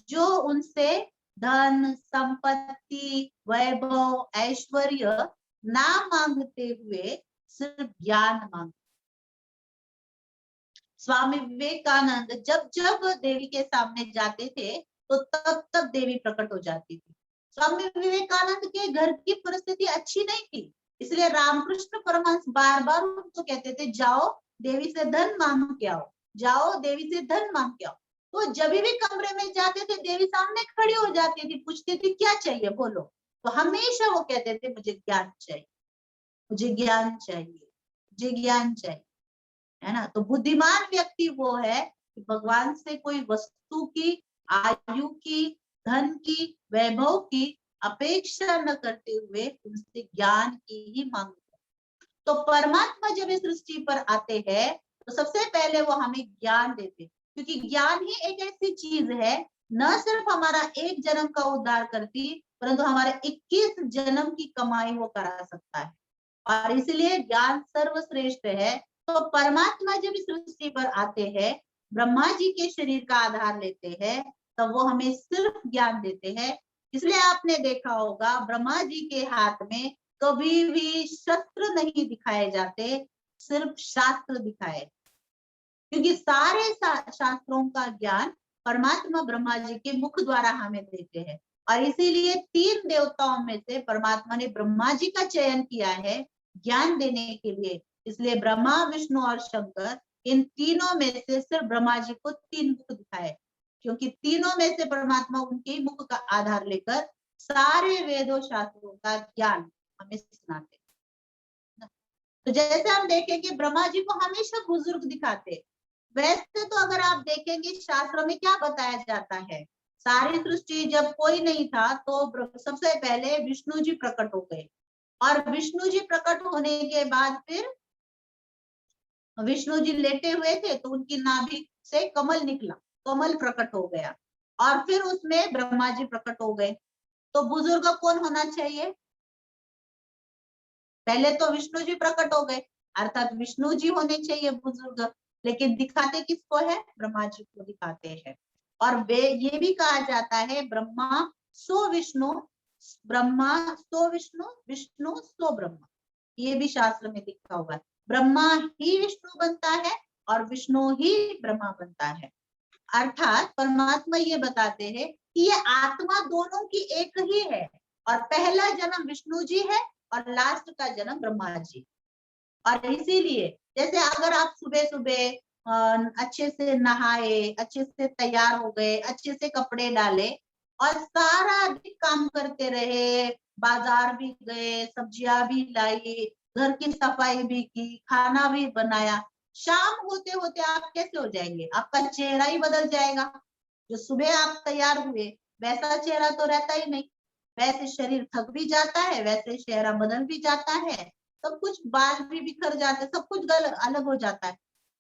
जो उनसे धन, संपत्ति, वैभव, ऐश्वर्य ना मांगते हुए सिर्फ ज्ञान मांग। स्वामी विवेकानंद जब जब देवी के सामने जाते थे तो तब तब देवी प्रकट हो जाती थी। स्वामी विवेकानंद के घर की परिस्थिति अच्छी नहीं थी, इसलिए रामकृष्ण परमहंस बार बार उनको कहते थे, जाओ देवी से धन मांग के आओ, जाओ देवी से धन मांग के आओ। तो जब भी कमरे में जाते थे देवी सामने खड़ी हो जाती थी, पूछती थी क्या चाहिए बोलो, तो हमेशा वो कहते थे मुझे ज्ञान चाहिए, मुझे ज्ञान चाहिए, मुझे ज्ञान चाहिए, है ना। तो बुद्धिमान व्यक्ति वो है कि भगवान से कोई वस्तु की, आयु की, धन की, वैभव की अपेक्षा न करते हुए उनसे ज्ञान की ही मांग। तो परमात्मा जब इस सृष्टि पर आते हैं तो सबसे पहले वो हमें ज्ञान देते, क्योंकि ज्ञान ही एक ऐसी चीज है न सिर्फ हमारा एक जन्म का उद्धार करती, परंतु हमारे 21 जन्म की कमाई वो करा सकता है, और इसलिए ज्ञान सर्वश्रेष्ठ है। तो परमात्मा जब इस सृष्टि पर आते हैं, ब्रह्मा जी के शरीर का आधार लेते हैं, तो वो हमें सिर्फ ज्ञान देते हैं। इसलिए आपने देखा होगा ब्रह्मा जी के हाथ में कभी भी शस्त्र नहीं दिखाए जाते, सिर्फ शास्त्र दिखाए, क्योंकि सारे शास्त्रों का ज्ञान परमात्मा ब्रह्मा जी के मुख द्वारा हमें देते हैं। और इसीलिए 3 देवताओं में से परमात्मा ने ब्रह्मा जी का चयन किया है ज्ञान देने के लिए। इसलिए ब्रह्मा, विष्णु और शंकर, इन तीनों में से सिर्फ ब्रह्मा जी को 3 मुख दिखाए, क्योंकि तीनों में से परमात्मा उनके ही मुख का आधार लेकर सारे वेदों शास्त्रों का ज्ञान हमें सुनाते। तो जैसे हम देखेंगे ब्रह्मा जी को हमेशा बुजुर्ग दिखाते, वैसे तो अगर आप देखेंगे शास्त्रों में क्या बताया जाता है, सारी सृष्टि जब कोई नहीं था तो सबसे पहले विष्णु जी प्रकट हो गए, और विष्णु जी प्रकट होने के बाद फिर विष्णु जी लेटे हुए थे तो उनकी नाभि से कमल निकला, कमल प्रकट हो गया, और फिर उसमें ब्रह्मा जी प्रकट हो गए। तो बुजुर्ग कौन होना चाहिए? पहले तो विष्णु जी प्रकट हो गए, अर्थात विष्णु जी होने चाहिए बुजुर्ग, लेकिन दिखाते किसको है? ब्रह्मा जी को दिखाते हैं। और वे ये भी कहा जाता है ब्रह्मा सो विष्णु, ब्रह्मा सो विष्णु, विष्णु सो ब्रह्मा, ये भी शास्त्र में लिखा हुआ है। ब्रह्मा ही विष्णु बनता है और विष्णु ही ब्रह्मा बनता है। अर्थात परमात्मा ये बताते हैं कि ये आत्मा दोनों की एक ही है, और पहला जन्म विष्णु जी है और लास्ट का जन्म ब्रह्मा जी। और इसीलिए जैसे अगर आप सुबह सुबह अच्छे से नहाए, अच्छे से तैयार हो गए, अच्छे से कपड़े डाले और सारा दिन काम करते रहे, बाजार भी गए, सब्जियां भी लाई, घर की सफाई भी की, खाना भी बनाया, शाम होते होते आप कैसे हो जाएंगे? आपका चेहरा ही बदल जाएगा। जो सुबह आप तैयार हुए वैसा चेहरा तो रहता ही नहीं, वैसे शरीर थक भी जाता है, वैसे चेहरा बदल भी जाता है, सब कुछ, बाल भी बिखर जाते, सब कुछ गलत अलग हो जाता है।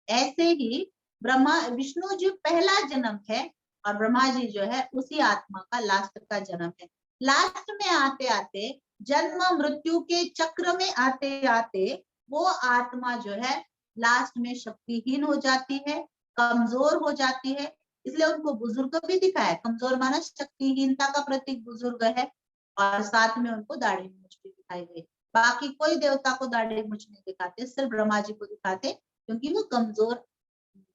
ऐसे ही ब्रह्मा विष्णु जी पहला जन्म है और ब्रह्मा जी जो है उसी आत्मा का लास्ट का जन्म है। लास्ट में आते आते, जन्म मृत्यु के चक्र में आते आते वो आत्मा जो है लास्ट में शक्तिहीन हो जाती है, कमजोर हो जाती है। इसलिए उनको बुजुर्ग भी दिखाया, कमजोर माना शक्तिहीनता का प्रतीक बुजुर्ग है, और साथ में उनको दाढ़ी मूंछ भी दिखाई गई। बाकी कोई देवता को दाढ़ी मूंछ नहीं दिखाते, सिर्फ ब्रह्मा जी को दिखाते, क्योंकि वो कमजोर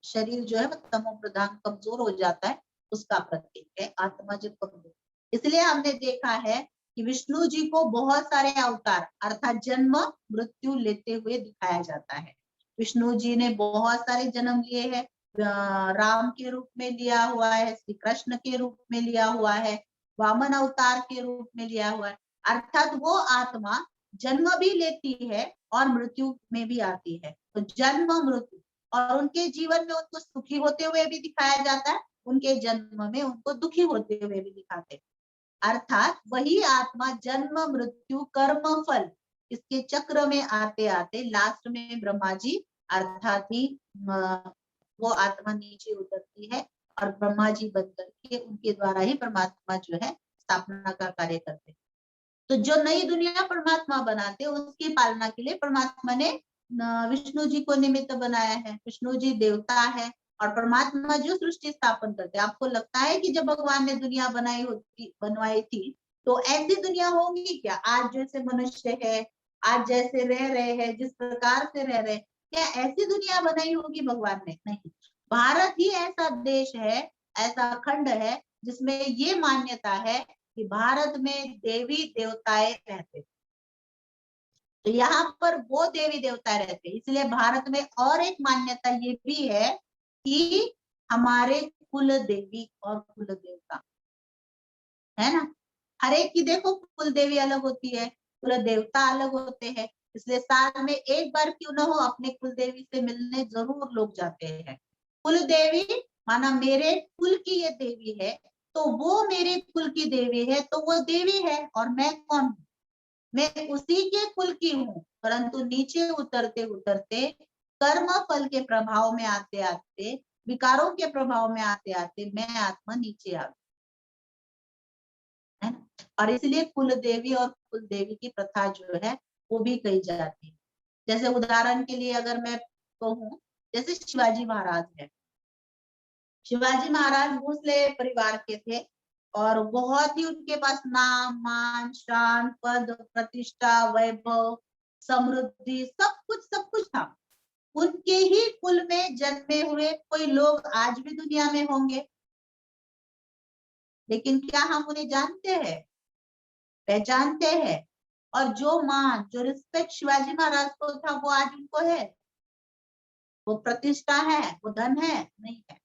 शरीर जो है वो तमो प्रधान कमजोर हो जाता है, उसका प्रतीक है आत्मा जब कमजोर। इसलिए हमने देखा है कि विष्णु जी को बहुत सारे अवतार अर्थात जन्म मृत्यु लेते हुए दिखाया जाता है। विष्णु जी ने बहुत सारे जन्म लिए हैं, राम के रूप में लिया हुआ है, श्री कृष्ण के रूप में लिया हुआ है, वामन अवतार के रूप में लिया हुआ है। अर्थात वो आत्मा जन्म भी लेती है और मृत्यु में भी आती है। तो जन्म मृत्यु, और उनके जीवन में उनको सुखी होते हुए भी दिखाया जाता है, उनके जन्म में उनको दुखी होते हुए भी दिखाते। अर्थात वही आत्मा जन्म मृत्यु कर्म फल इसके चक्र में आते आते लास्ट में ब्रह्मा जी अर्थात ही वो आत्मा नीचे उतरती है और ब्रह्मा जी बन करके उनके द्वारा ही परमात्मा जो है स्थापना का कार्य करते। तो जो नई दुनिया परमात्मा बनाते उसकी पालना के लिए परमात्मा ने विष्णु जी को निमित्त बनाया है। विष्णु जी देवता है और परमात्मा जो सृष्टि स्थापन करते। आपको लगता है कि जब भगवान ने दुनिया बनवाई थी तो ऐसी दुनिया होगी क्या? आज जैसे मनुष्य है, आज जैसे रह रहे हैं, जिस प्रकार से रह रहे, क्या ऐसी दुनिया बनाई होगी भगवान ने? नहीं। भारत ही ऐसा देश है, ऐसा खंड है जिसमें ये मान्यता है कि भारत में देवी देवताएं रहते, तो यहाँ पर वो देवी देवता रहते। इसलिए भारत में और एक मान्यता ये भी है कि हमारे कुल देवी और कुल देवता है ना, हर एक की देखो कुल देवी अलग होती है, कुल देवता अलग होते हैं। इसलिए साल में एक बार क्यों ना हो अपने कुल देवी से मिलने जरूर लोग जाते हैं। कुल देवी माना मेरे कुल की ये देवी है, तो वो मेरे कुल की देवी है, तो वो देवी है और मैं कौन हूँ? मैं उसी के कुल की हूँ, परंतु नीचे उतरते उतरते कर्म फल के प्रभाव में आते आते, विकारों के प्रभाव में आते आते मैं आत्मा नीचे आ गई है। और इसलिए कुल देवी और कुल देवी की प्रथा जो है वो भी कही जाती है। जैसे उदाहरण के लिए अगर मैं कहूँ, जैसे शिवाजी महाराज है, शिवाजी महाराज भोसले परिवार के थे और बहुत ही उनके पास नाम मान शान पद प्रतिष्ठा वैभव समृद्धि सब कुछ था। उनके ही कुल में जन्मे हुए कोई लोग आज भी दुनिया में होंगे, लेकिन क्या हम उन्हें जानते हैं, पहचानते हैं? और जो मान जो रिस्पेक्ट शिवाजी महाराज को था वो आज उनको है? वो प्रतिष्ठा है, वो धन है? नहीं है।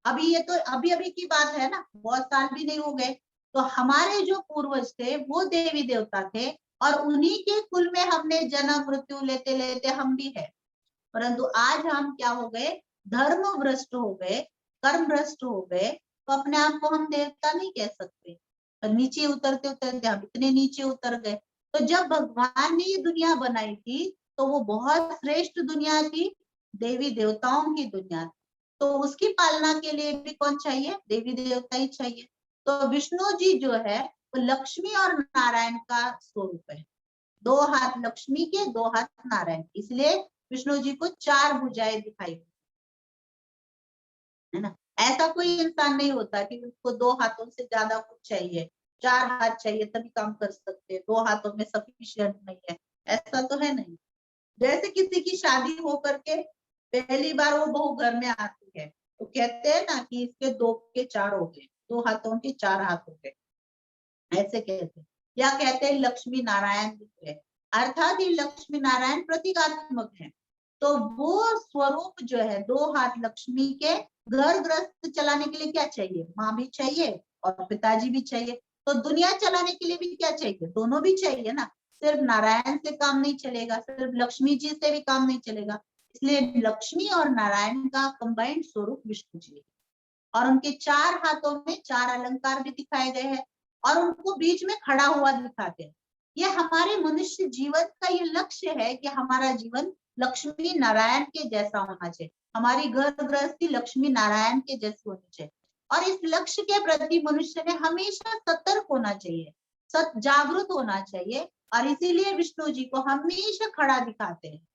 अभी ये तो अभी अभी की बात है ना, बहुत साल भी नहीं हो गए। तो हमारे जो पूर्वज थे वो देवी देवता थे और उन्हीं के कुल में हमने जन्म मृत्यु लेते लेते हम भी है। परंतु आज हम क्या हो गए? धर्म भ्रष्ट हो गए, कर्म भ्रष्ट हो गए, तो अपने आप को हम देवता नहीं कह सकते। और नीचे उतरते उतरते हम इतने नीचे उतर गए। तो जब भगवान ने ये दुनिया बनाई थी तो वो बहुत श्रेष्ठ दुनिया थी, देवी देवताओं की दुनिया थी। तो उसकी पालना के लिए भी कौन चाहिए? देवी देवता ही चाहिए। तो विष्णु जी जो है वो लक्ष्मी और नारायण का स्वरूप है। दो हाथ लक्ष्मी के, दो हाथ नारायण, इसलिए विष्णु जी को चार भुजाएं दिखाई है ना। ऐसा कोई इंसान नहीं होता कि उसको दो हाथों से ज्यादा कुछ चाहिए, चार हाथ चाहिए तभी काम कर सकते, दो हाथों में सफिशिएंट नहीं है, ऐसा तो है नहीं। जैसे किसी की शादी हो करके पहली बार वो बहू घर में आती है तो कहते हैं ना कि इसके दो के चार हो गए, दो हाथों के चार हाथ हो गए, ऐसे कहते हैं। या कहते हैं लक्ष्मी नारायण दिख रहे, अर्थात ये लक्ष्मी नारायण प्रतीकात्मक है। तो वो स्वरूप जो है, 2 हाथ लक्ष्मी के, घर गृहस्थ चलाने के लिए क्या चाहिए? माँ भी चाहिए और पिताजी भी चाहिए। तो दुनिया चलाने के लिए भी क्या चाहिए? दोनों भी चाहिए ना। सिर्फ नारायण से काम नहीं चलेगा, सिर्फ लक्ष्मी जी से भी काम नहीं चलेगा। इसलिए लक्ष्मी और नारायण का कंबाइंड स्वरूप विष्णु जी है। और उनके 4 हाथों में 4 अलंकार भी दिखाए गए हैं और उनको बीच में खड़ा हुआ दिखाते हैं। ये हमारे मनुष्य जीवन का ये लक्ष्य है कि हमारा जीवन लक्ष्मी नारायण के जैसा होना चाहिए, हमारी घर गृहस्थी लक्ष्मी नारायण के जैसी होनी चाहिए। और इस लक्ष्य के प्रति मनुष्य ने हमेशा सतर्क होना चाहिए, जागरूक होना चाहिए। और इसीलिए विष्णु जी को हमेशा खड़ा दिखाते हैं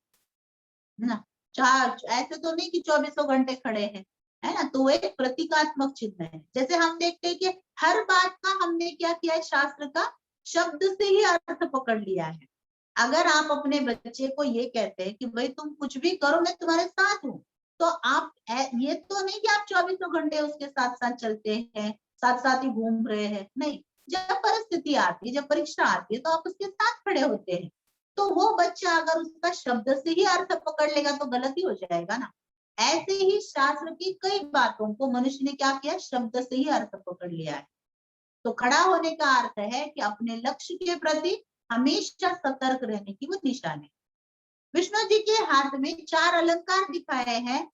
ना। चार ऐसे तो नहीं कि 24 घंटे खड़े हैं, है ना। तो वो एक प्रतीकात्मक चिन्ह है। जैसे हम देखते हैं कि हर बात का हमने क्या किया है, शास्त्र का शब्द से ही अर्थ पकड़ लिया है। अगर आप अपने बच्चे को ये कहते हैं कि भाई तुम कुछ भी करो मैं तुम्हारे साथ हूँ, तो आप ये तो नहीं कि आप 24 घंटे उसके साथ साथ चलते हैं, साथ साथ ही घूम रहे हैं, नहीं। जब परिस्थिति आती है, जब परीक्षा आती है, तो आप उसके साथ खड़े होते हैं। तो वो बच्चा अगर उसका शब्द से ही अर्थ पकड़ लेगा तो गलती हो जाएगा ना। ऐसे ही शास्त्र की कई बातों को मनुष्य ने क्या किया, शब्द से ही अर्थ पकड़ लिया है। तो खड़ा होने का अर्थ है कि अपने लक्ष्य के प्रति हमेशा सतर्क रहने की वो निशानी। विष्णु जी के हाथ में 4 अलंकार दिखाए हैं।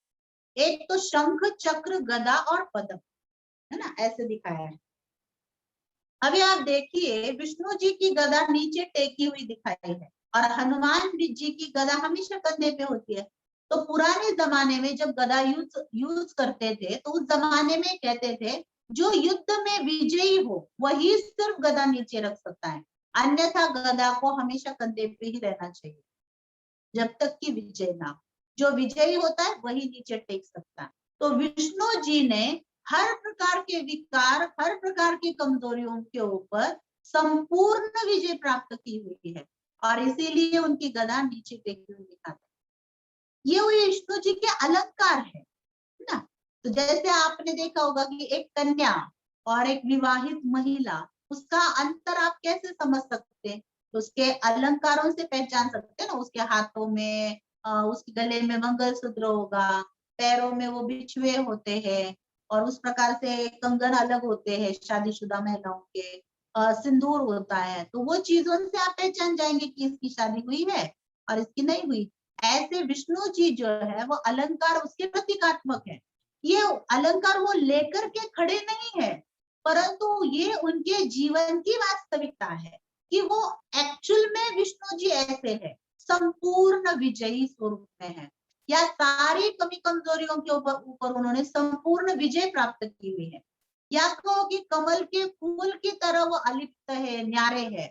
एक तो शंख, चक्र, गदा और पद्म, है ना, ऐसे दिखाया है। अभी आप देखिए, विष्णु जी की गदा नीचे टेकी हुई दिखाई है और हनुमान जी की गदा हमेशा कंधे पे होती है। तो पुराने जमाने में जब गदा यूज करते थे, तो उस जमाने में कहते थे जो युद्ध में विजयी हो वही सिर्फ गदा नीचे रख सकता है, अन्यथा गदा को हमेशा कंधे पे ही रहना चाहिए जब तक कि विजय ना हो। जो विजयी होता है वही नीचे टेक सकता है। तो विष्णु जी ने हर प्रकार के विकार, हर प्रकार की कमजोरियों के ऊपर संपूर्ण विजय प्राप्त की हुई है और इसीलिए उनकी गदा नीचे टेकी हुई दिखाते हैं। ये हुए विष्णु जी के अलंकार है ना। तो जैसे आपने देखा होगा कि एक कन्या और एक विवाहित महिला, उसका अंतर आप कैसे समझ सकते हैं? तो उसके अलंकारों से पहचान सकते हैं ना। उसके हाथों में उसके गले में मंगलसूत्र होगा, पैरों में वो बिछुए होते हैं और उस प्रकार से कंगन अलग होते हैं शादीशुदा महिलाओं के, सिंदूर होता है। तो वो चीजों से आप पहचान जाएंगे कि इसकी शादी हुई है और इसकी नहीं हुई। ऐसे विष्णु जी जो है वो अलंकार उसके प्रतीकात्मक है। ये अलंकार वो लेकर के खड़े नहीं है, परंतु ये उनके जीवन की वास्तविकता है कि वो एक्चुअल में विष्णु जी ऐसे है, संपूर्ण विजयी स्वरूप में है। या सारी कमी कमजोरियों के ऊपर ऊपर उन्होंने संपूर्ण विजय प्राप्त की हुई है। या कहो कि कमल के फूल की तरह वो अलिप्त है, न्यारे है।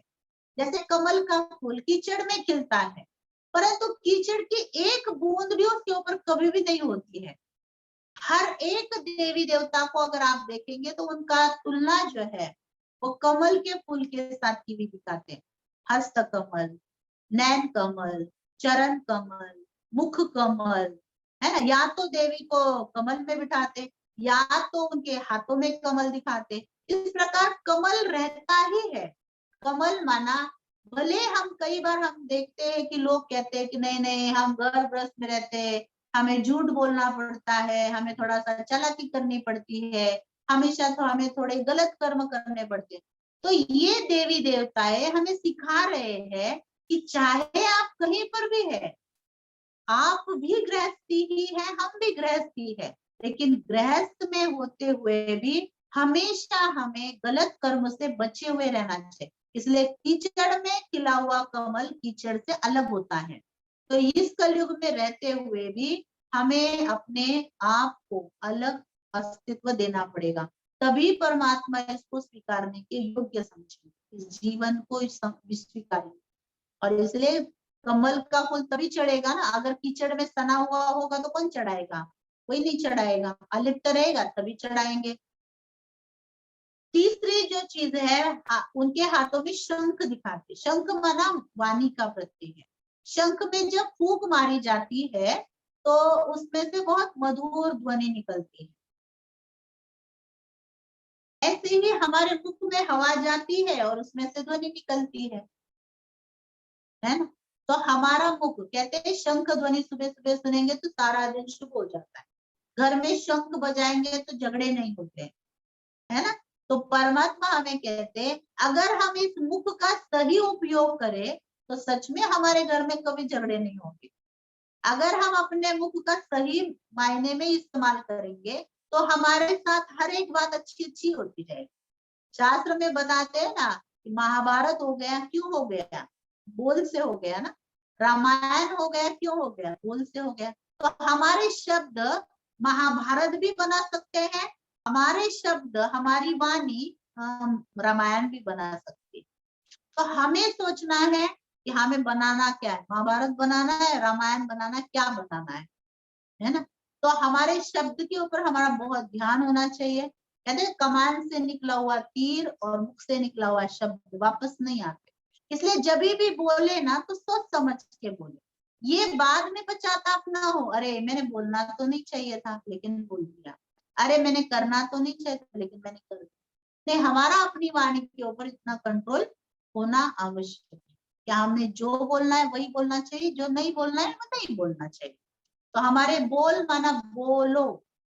जैसे कमल का फूल कीचड़ में खिलता है, परंतु कीचड़ की एक बूंद भी उसके ऊपर कभी भी नहीं होती है। हर एक देवी देवता को अगर आप देखेंगे तो उनका तुलना जो है वो कमल के फूल के साथ की भी दिखाते हैं। हस्त कमल, नैन कमल, चरण कमल, मुख कमल, है ना। या तो देवी को कमल में बिठाते या तो उनके हाथों में कमल दिखाते। इस प्रकार कमल रहता ही है। कमल माना, भले हम कई बार हम देखते हैं कि लोग कहते हैं कि नहीं नहीं हम घर गृहस्थ में रहते हैं, हमें झूठ बोलना पड़ता है, हमें थोड़ा सा चालाकी करनी पड़ती है, हमेशा तो हमें थोड़े गलत कर्म करने पड़ते हैं। तो ये देवी देवताएं हमें सिखा रहे हैं कि चाहे आप कहीं पर भी है, आप भी गृहस्थी ही है, हम भी गृहस्थी है, लेकिन गृहस्थ में होते हुए भी हमेशा हमें गलत कर्म से बचे हुए रहना चाहिए। इसलिए कीचड़ में खिला हुआ कमल कीचड़ से अलग होता है। तो इस कलयुग में रहते हुए भी हमें अपने आप को अलग अस्तित्व देना पड़ेगा, तभी परमात्मा इसको स्वीकारने के योग्य समझेंगे, इस जीवन को स्वीकारेंगे। और इसलिए कमल का फूल तभी चढ़ेगा ना, अगर कीचड़ में सना हुआ होगा तो कौन चढ़ाएगा? कोई नहीं चढ़ाएगा, अलिप्त रहेगा तभी चढ़ाएंगे। तीसरी जो चीज है, उनके हाथों में शंख दिखाते। शंख माना वाणी का प्रतीक है। शंख में जब फूंक मारी जाती है तो उसमें से बहुत मधुर ध्वनि निकलती है। ऐसे ही हमारे मुख में हवा जाती है और उसमें से ध्वनि निकलती है। है ना। तो हमारा मुख, कहते हैं शंख ध्वनि सुबह सुबह सुनेंगे तो सारा दिन शुभ हो जाता है। घर में शंख बजाएंगे तो झगड़े नहीं होते, है ना। तो परमात्मा हमें कहते हैं अगर हम इस मुख का सही उपयोग करें तो सच में हमारे घर में कभी झगड़े नहीं होंगे। अगर हम अपने मुख का सही मायने में इस्तेमाल करेंगे तो हमारे साथ हर एक बात अच्छी अच्छी होती रहेगी। शास्त्र में बताते हैं ना कि महाभारत हो गया, क्यों हो गया? बोल से हो गया ना। रामायण हो गया, क्यों हो गया? बोल से हो गया। तो हमारे शब्द महाभारत भी बना सकते हैं, हमारे शब्द, हमारी वाणी रामायण भी बना सकती है। तो हमें सोचना है कि हमें बनाना क्या है, महाभारत बनाना है, रामायण बनाना है, क्या बनाना है ना। तो हमारे शब्द के ऊपर हमारा बहुत ध्यान होना चाहिए। कहते हैं कमान से निकला हुआ तीर और मुख से निकला हुआ शब्द वापस नहीं आते, इसलिए जब भी बोले ना तो सोच समझ के बोले। ये बाद में पश्चाताप ना हो, अरे मैंने बोलना तो नहीं चाहिए था लेकिन बोल दिया, अरे मैंने करना तो नहीं चाहिए था लेकिन मैंने कर दिया। नहीं, हमारा अपनी वाणी के ऊपर इतना कंट्रोल होना आवश्यक है। क्या हमने जो बोलना है वही बोलना चाहिए, जो नहीं बोलना है वो नहीं बोलना चाहिए। तो हमारे बोल माना बोलो,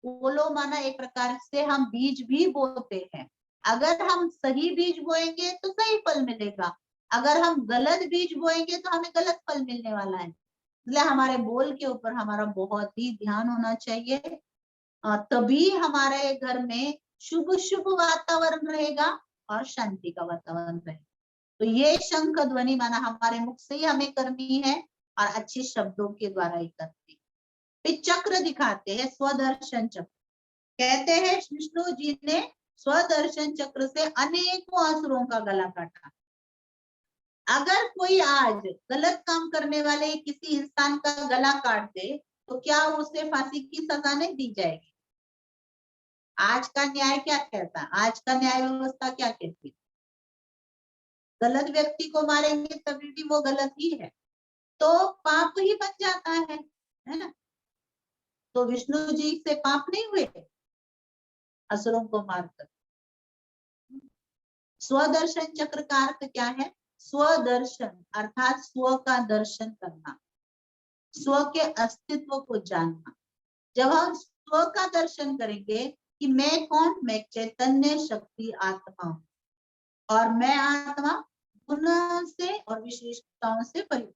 बोलो माना एक प्रकार से हम बीज भी बोते हैं। अगर हम सही बीज बोएंगे तो सही फल मिलेगा, अगर हम गलत बीज बोएंगे तो हमें गलत फल मिलने वाला है। इसलिए हमारे बोल के ऊपर हमारा बहुत ही ध्यान होना चाहिए। तभी हमारे घर में शुभ शुभ वातावरण रहेगा और शांति का वातावरण रहेगा। तो ये शंख ध्वनि माना हमारे मुख से ही हमें करनी है और अच्छे शब्दों के द्वारा ही करनी है। फिर चक्र दिखाते हैं, स्वदर्शन चक्र। कहते हैं विष्णु जी ने स्वदर्शन चक्र से अनेकों असुरों का गला काटा। अगर कोई आज गलत काम करने वाले किसी इंसान का गला काट दे तो क्या उसे फांसी की सजा नहीं दी जाएगी? आज का न्याय क्या कहता है, आज का न्याय व्यवस्था क्या कहती है? गलत व्यक्ति को मारेंगे तभी भी वो गलत ही है, तो पाप ही बन जाता है ना। तो विष्णु जी से पाप नहीं हुए असुरों को मारकर। स्वदर्शन चक्र का अर्थ क्या है? स्वदर्शन अर्थात स्व का दर्शन करना, स्व के अस्तित्व को जानना। जब हम स्व का दर्शन करेंगे कि मैं कौन, मैं चैतन्य शक्ति आत्मा हूँ और मैं आत्मा गुण से और विशेषताओं से परिपूर्ण,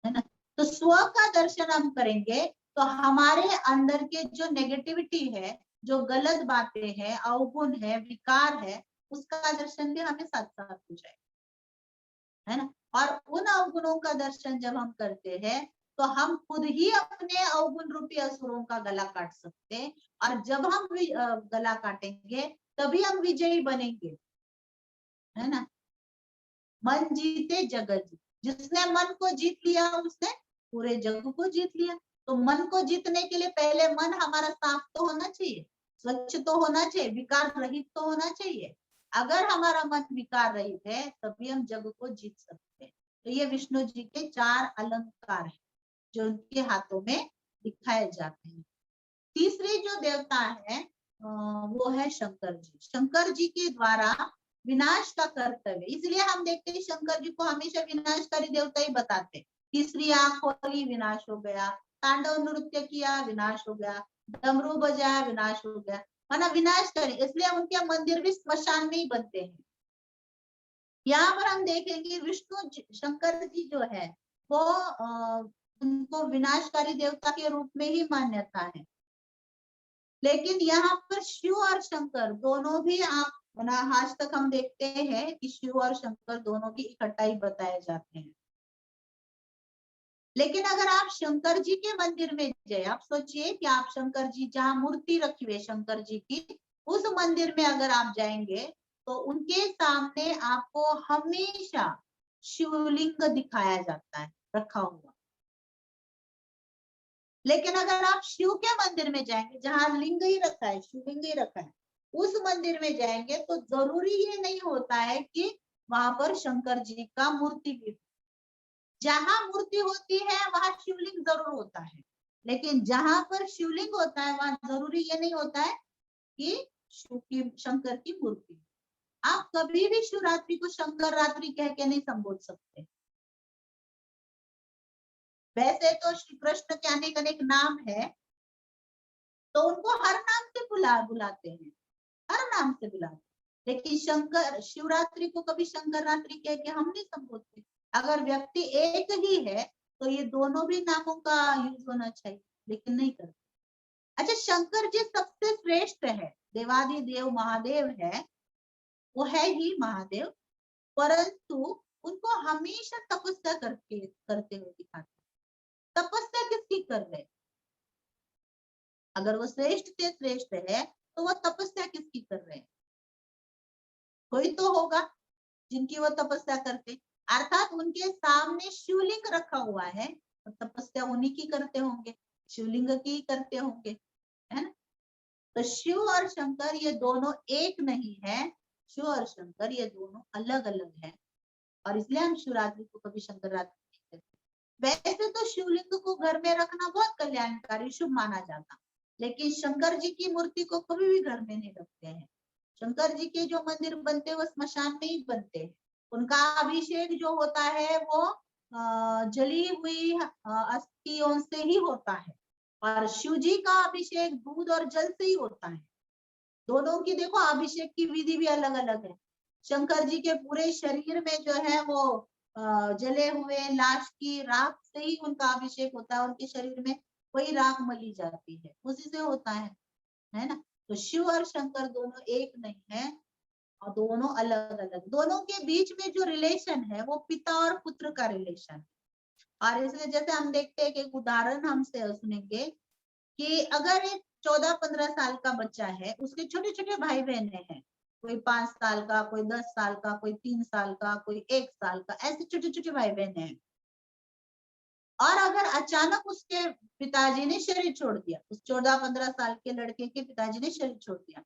है ना। तो स्व का दर्शन हम करेंगे तो हमारे अंदर के जो नेगेटिविटी है, जो गलत बातें हैं, अवगुण है, विकार है, उसका दर्शन भी हमें साथ साथ हो जाएगा, है ना। और उन अवगुणों का दर्शन जब हम करते हैं तो हम खुद ही अपने अवगुण रूपी असुरों का गला काट सकते हैं। और जब हम गला काटेंगे तभी हम विजयी बनेंगे, है ना। मन जीते जगत जीत, जिसने मन को जीत लिया उसने पूरे जग को जीत लिया। तो मन को जीतने के लिए पहले मन हमारा साफ तो होना चाहिए, स्वच्छ तो होना चाहिए, विकार रहित तो होना चाहिए। अगर हमारा मन विकार रहित है तभी हम जग को जीत सकते हैं। तो ये विष्णु जी के 4 अलंकार हैं जो उनके हाथों में दिखाए जाते हैं। तीसरे जो देवता है वो है शंकर जी। शंकर जी के द्वारा विनाश का कर्तव्य, इसलिए हम देखते हैं शंकर जी को हमेशा विनाशकारी देवता ही बताते हैं। तीसरी आंख खोली, विनाश हो गया, तांडव नृत्य किया, विनाश हो गया, डमरू बजाया, विनाश हो गया, माना विनाशकारी। इसलिए उनके मंदिर भी स्मशान में ही बनते हैं। यहाँ पर हम देखेंगे विष्णु शंकर जी जो है वो उनको विनाशकारी देवता के रूप में ही मान्यता है। लेकिन यहाँ पर शिव और शंकर दोनों भी आप ना, आज तक हम देखते हैं कि शिव और शंकर दोनों भी इकट्ठा ही बताए जाते हैं। लेकिन अगर आप शंकर जी के मंदिर में जाए, आप सोचिए कि आप शंकर जी जहाँ मूर्ति रखी हुई है शंकर जी की, उस मंदिर में अगर आप जाएंगे तो उनके सामने आपको हमेशा शिवलिंग दिखाया जाता है रखा हुआ। लेकिन अगर आप शिव के मंदिर में जाएंगे जहाँ लिंग ही रखा है, शिवलिंग ही रखा है, उस मंदिर में जाएंगे तो जरूरी ये नहीं होता है कि वहां पर शंकर जी का मूर्ति भी, जहां मूर्ति होती है वहां शिवलिंग जरूर होता है। लेकिन जहां पर शिवलिंग होता है वहां जरूरी ये नहीं होता है कि शिव की, शंकर की मूर्ति। आप कभी भी शिवरात्रि को शंकर रात्रि कह के नहीं संबोध सकते, वैसे तो श्री कृष्ण के अनेक अनेक नाम है, तो उनको हर नाम से बुलाते हैं, हर नाम से बुलाते हैं। लेकिन शंकर शिवरात्रि को कभी शंकर रात्रि कह के हम नहीं संबोधते। अगर व्यक्ति एक ही है तो ये दोनों भी नामों का यूज होना चाहिए, लेकिन नहीं करते। अच्छा, शंकर जी सबसे श्रेष्ठ है, देवादि देव महादेव है, वो है ही महादेव, परंतु उनको हमेशा तपस्या करते हुए दिखाते। तपस्या किसकी कर रहे? अगर वो श्रेष्ठ से श्रेष्ठ है तो वो तपस्या किसकी कर रहे हैं? कोई तो होगा जिनकी वो तपस्या करते, अर्थात उनके सामने शिवलिंग रखा हुआ है तो तपस्या उन्हीं की करते होंगे, शिवलिंग की करते होंगे, है ना। तो शिव और शंकर ये दोनों एक नहीं है, शिव और शंकर ये दोनों अलग अलग है, और इसलिए हम शिवरात्रि को कभी शंकर रात्रि नहीं कहते। वैसे तो शिवलिंग को घर में रखना बहुत कल्याणकारी शुभ माना जाता, लेकिन शंकर जी की मूर्ति को कभी भी घर में नहीं रखते हैं। शंकर जी के जो मंदिर बनते हैं वो स्मशान में ही बनते हैं। उनका अभिषेक जो होता है वो जली हुई अस्थियों से ही होता है, और शिव जी का अभिषेक दूध और जल से ही होता है। दोनों की देखो अभिषेक की विधि भी अलग अलग है। शंकर जी के पूरे शरीर में जो है वो जले हुए लाश की राख से ही उनका अभिषेक होता है, उनके शरीर में वही राख मली जाती है, उसी से होता है ना। तो शिव और शंकर दोनों एक नहीं है, और दोनों अलग अलग। दोनों के बीच में जो रिलेशन है वो पिता और पुत्र का रिलेशन है। और इसलिए जैसे हम देखते हैं कि एक उदाहरण हमसे सुनेंगे कि अगर एक 14-15 साल का बच्चा है, उसके छोटे छोटे भाई बहने हैं, कोई 5 साल का, कोई 10 साल का, कोई 3 साल का, कोई 1 साल का, ऐसे छोटे छोटे भाई बहने हैं। और अगर अचानक उसके पिताजी ने शरीर छोड़ दिया, उस 14-15 साल के लड़के के पिताजी ने शरीर छोड़ दिया,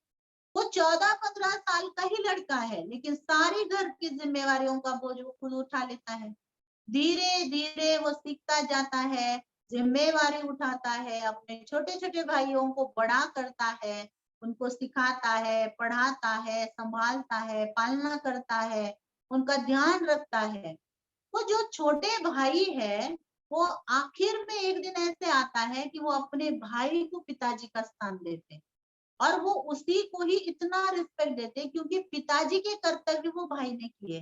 वो 14-15 साल का ही लड़का है, लेकिन सारी घर की जिम्मेवारियों का बोझ वो खुद उठा लेता है। धीरे धीरे वो सीखता जाता है, जिम्मेवारी उठाता है, अपने छोटे छोटे भाइयों को बड़ा करता है, उनको सिखाता है, पढ़ाता है, संभालता है, पालना करता है, उनका ध्यान रखता है। वो जो छोटे भाई है वो आखिर में एक दिन ऐसे आता है कि वो अपने भाई को पिताजी का स्थान देते हैं, और वो उसी को ही इतना रिस्पेक्ट देते हैं क्योंकि पिताजी के कर्तव्य वो भाई ने किए,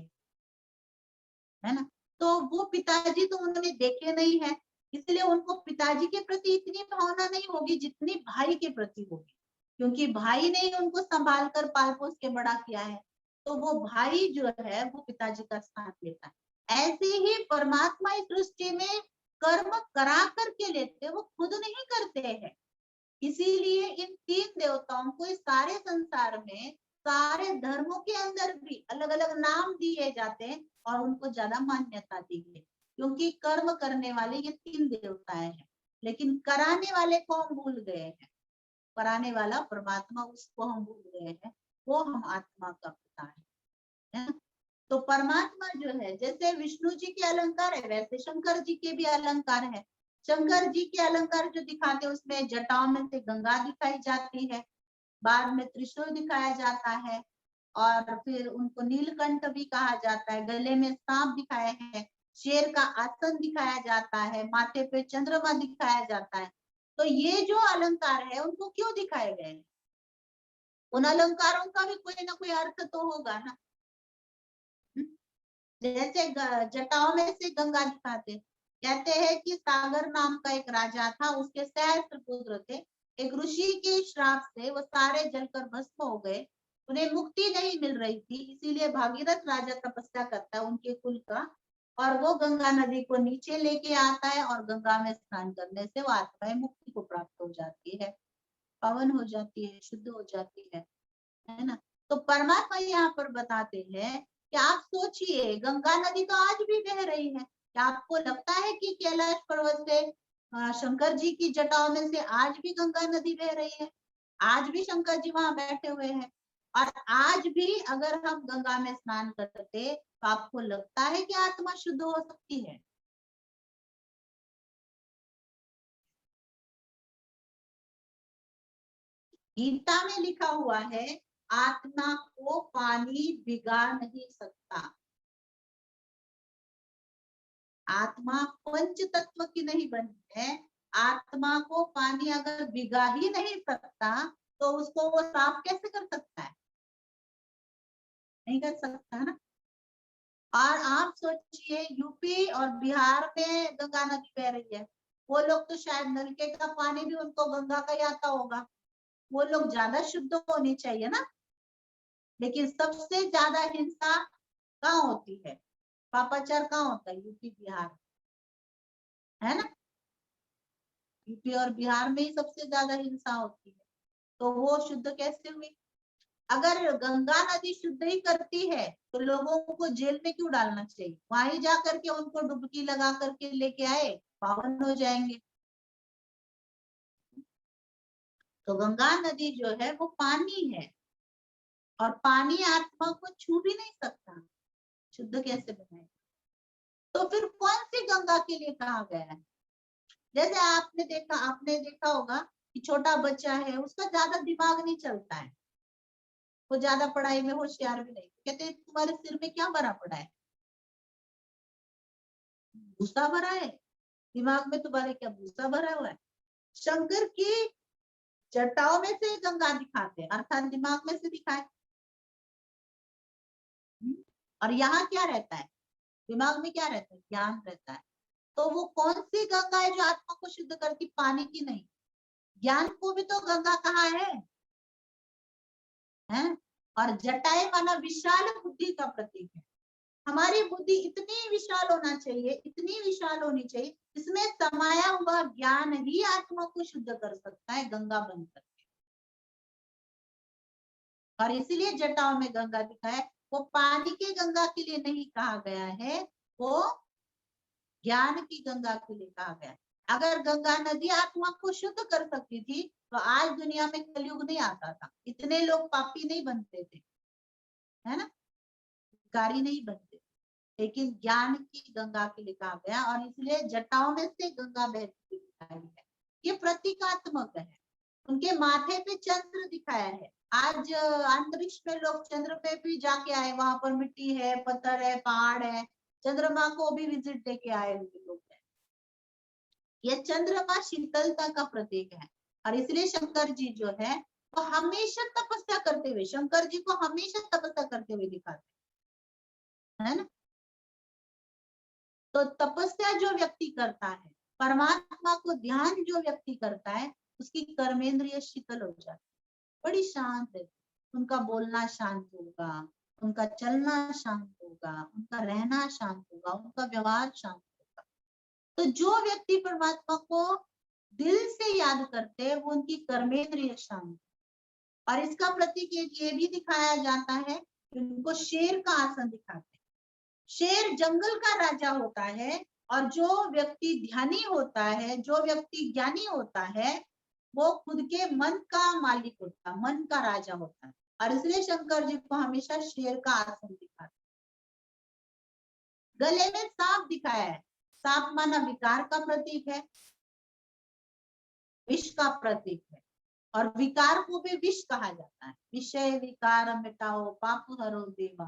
है ना। तो वो पिताजी तो उन्होंने देखे नहीं है, इसलिए उनको पिताजी के प्रति इतनी भावना नहीं होगी जितनी भाई के प्रति होगी, क्योंकि भाई ने ही उनको संभाल कर पाल पोस के बड़ा किया है। तो वो भाई जो है वो पिताजी का स्थान लेता है। ऐसे ही परमात्मा इस सृष्टि में कर्म करा करके लेते, वो खुद नहीं करते हैं। इसीलिए इन 3 देवताओं को इस सारे संसार में, सारे धर्मों के अंदर भी अलग अलग नाम दिए जाते हैं और उनको ज्यादा मान्यता दी गई, क्योंकि कर्म करने वाले ये 3 देवताएं हैं, लेकिन कराने वाले को हम भूल गए हैं। कराने वाला परमात्मा, उसको हम भूल गए हैं, वो हम आत्मा का पिता है ना? तो परमात्मा जो है, जैसे विष्णु जी के अलंकार है वैसे शंकर जी के भी अलंकार है। शंकर जी के अलंकार जो दिखाते हैं उसमें जटाओं में से गंगा दिखाई जाती है, बाद में त्रिशूल दिखाया जाता है, और फिर उनको नीलकंठ भी कहा जाता है, गले में सांप दिखाया है, शेर का आसन दिखाया जाता है, माथे पे चंद्रमा दिखाया जाता है। तो ये जो अलंकार है उनको क्यों दिखाए गए हैं? उन अलंकारों का भी कोई ना कोई अर्थ तो होगा ना। जैसे जटाओं में से गंगा दिखाते, कहते हैं कि सागर नाम का एक राजा था, उसके सहस्त्र पुत्र थे। एक ऋषि के श्राप से वो सारे जलकर भस्म हो गए, उन्हें मुक्ति नहीं मिल रही थी, इसीलिए भागीरथ राजा तपस्या करता है उनके कुल का, और वो गंगा नदी को नीचे लेके आता है, और गंगा में स्नान करने से वो आत्माएं मुक्ति को प्राप्त हो जाती है, पावन हो जाती है, शुद्ध हो जाती है ना। तो परमात्मा यहाँ पर बताते हैं कि आप सोचिए, गंगा नदी तो आज भी बह रही है। क्या आपको लगता है कि कैलाश पर्वत से शंकर जी की जटाओं में से आज भी गंगा नदी बह रही है? आज भी शंकर जी वहां बैठे हुए हैं, और आज भी अगर हम गंगा में स्नान करते तो आपको लगता है कि आत्मा शुद्ध हो सकती है? गीता में लिखा हुआ है, आत्मा को पानी बिगाड़ नहीं सकता। आत्मा पंच तत्व की नहीं बनी है। आत्मा को पानी अगर भिगा ही नहीं सकता तो उसको वो साफ कैसे कर सकता है? नहीं कर सकता ना। और आप सोचिए यूपी और बिहार में गंगा नदी बह रही है, वो लोग तो शायद नलके का पानी भी उनको गंगा का ही आता होगा, वो लोग ज्यादा शुद्ध होनी चाहिए ना। लेकिन सबसे ज्यादा हिंसा कहाँ होती है, पापाचार कहाँ होता है? यूपी बिहार, है ना। यूपी और बिहार में ही सबसे ज्यादा हिंसा होती है, तो वो शुद्ध कैसे हुई? अगर गंगा नदी शुद्ध ही करती है तो लोगों को जेल में क्यों डालना चाहिए? वहीं जा करके उनको डुबकी लगा करके लेके आए, पावन हो जाएंगे। तो गंगा नदी जो है वो पानी है, और पानी आत्मा को छू भी नहीं सकता, शुद्ध कैसे बनाए? तो फिर कौन सी गंगा के लिए कहा गया है? जैसे आपने देखा होगा कि छोटा बच्चा है, उसका ज्यादा दिमाग नहीं चलता है, वो ज्यादा पढ़ाई में होशियार भी नहीं, कहते हैं तुम्हारे सिर में क्या भरा पड़ा है? भूसा भरा है दिमाग में, तुम्हारे क्या भूसा भरा हुआ है? शंकर की जटाओं में से गंगा दिखाते हैं, अर्थात दिमाग में से दिखाए। और यहाँ क्या रहता है? दिमाग में क्या रहता है? ज्ञान रहता है। तो वो कौन सी गंगा है जो आत्मा को शुद्ध करती? पानी की नहीं, ज्ञान को भी तो गंगा कहा है? और जटाए माना विशाल बुद्धि का प्रतीक है। हमारी बुद्धि इतनी विशाल होना चाहिए, इतनी विशाल होनी चाहिए, इसमें समाया हुआ ज्ञान ही आत्मा को शुद्ध कर सकता है, गंगा बनकर। और इसीलिए जटाओं में गंगा दिखा है। वो पानी की गंगा के लिए नहीं कहा गया है, वो ज्ञान की गंगा के लिए कहा गया है। अगर गंगा नदी आत्मा को शुद्ध कर सकती थी तो आज दुनिया में कलयुग नहीं आता था, इतने लोग पापी नहीं बनते थे, है ना, कारी नहीं बनते। लेकिन ज्ञान की गंगा के लिए कहा गया, और इसलिए जटाओं में से गंगा बहती दिखाई है। ये प्रतीकात्मक है। उनके माथे पे चंद्र दिखाया है। आज अंतरिक्ष में लोग चंद्र पे भी जाके आए, वहां पर मिट्टी है, पत्थर है, पहाड़ है, चंद्रमा को भी विजिट देके आए हुए लोग हैं। ये चंद्रमा शीतलता का प्रतीक है। और इसलिए शंकर जी जो है वो हमेशा तपस्या करते हुए, शंकर जी को हमेशा तपस्या करते हुए दिखाते है ना। तो तपस्या जो व्यक्ति करता है, परमात्मा को ध्यान जो व्यक्ति करता है, उसकी कर्मेंद्रिय शीतल हो जाती है, बड़ी शांत है। उनका बोलना शांत होगा, उनका चलना शांत होगा, उनका रहना शांत होगा, उनका व्यवहार शांत होगा। तो जो व्यक्ति परमात्मा को दिल से याद करते हैं वो उनकी कर्मेंद्रिय शांत। और इसका प्रतीक ये भी दिखाया जाता है कि उनको शेर का आसन दिखाते हैं। शेर जंगल का राजा होता है, और जो व्यक्ति ध्यानी होता है, जो व्यक्ति ज्ञानी होता है, वो खुद के मन का मालिक होता है, मन का राजा होता है। और इसलिए शंकर जी को हमेशा शेर का आसन दिखाते। गले में सांप दिखाया है। सांप माना विकार का प्रतीक है, विष का प्रतीक है। और विकार को भी विष कहा जाता है। विषय विकार मिटाओ पाप हरो देवा,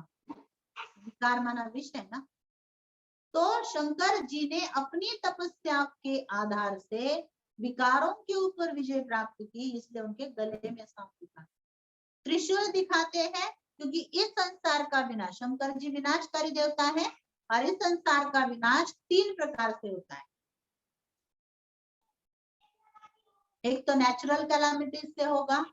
विकार माना विष है ना। तो शंकर जी ने अपनी तपस्या के आधार से विकारों के ऊपर विजय प्राप्त की, इसलिए उनके गले में सांप दिखाते, त्रिशूल दिखाते हैं, क्योंकि इस संसार का विनाश, शंकर जी विनाशकारी देवता है, और इस संसार का विनाश 3 प्रकार से होता है। एक तो नेचुरल कैलामिटीज से होगा,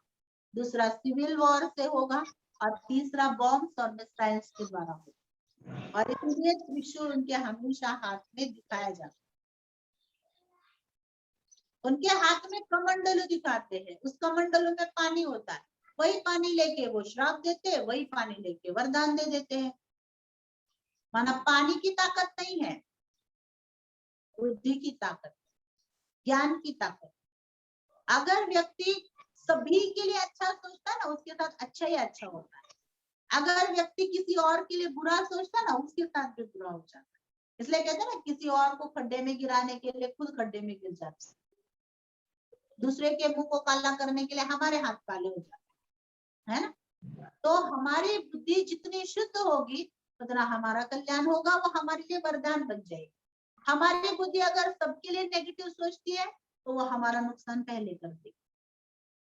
दूसरा सिविल वॉर से होगा, और तीसरा बॉम्ब्स और मिसाइल्स के द्वारा होगा। और इसलिए त्रिशूल उनके हमेशा हाथ में दिखाया जाता है। उनके हाथ में कमंडलू दिखाते हैं, उस कमंडलू में पानी होता है, वही पानी लेके वो श्राप देते हैं, वही पानी लेके वरदान दे देते हैं। माना पानी की ताकत नहीं है, बुद्धि की ताकत, ज्ञान की ताकत। अगर व्यक्ति सभी के लिए अच्छा सोचता है ना, उसके साथ अच्छा ही अच्छा होता है। अगर व्यक्ति किसी और के लिए बुरा सोचता है ना, उसके साथ भी बुरा हो जाता है। इसलिए कहते हैं ना, किसी और को खड्डे में गिराने के लिए खुद खड्डे में गिर जाते हैं, दूसरे के मुंह को काला करने के लिए हमारे हाथ काले हो जाते हैं, है ना। तो हमारी बुद्धि जितनी शुद्ध होगी उतना हमारा कल्याण होगा, वो हमारे लिए वरदान बन जाएगी। हमारी बुद्धि अगर सबके लिए नेगेटिव सोचती है तो वो हमारा नुकसान पहले कर देगी,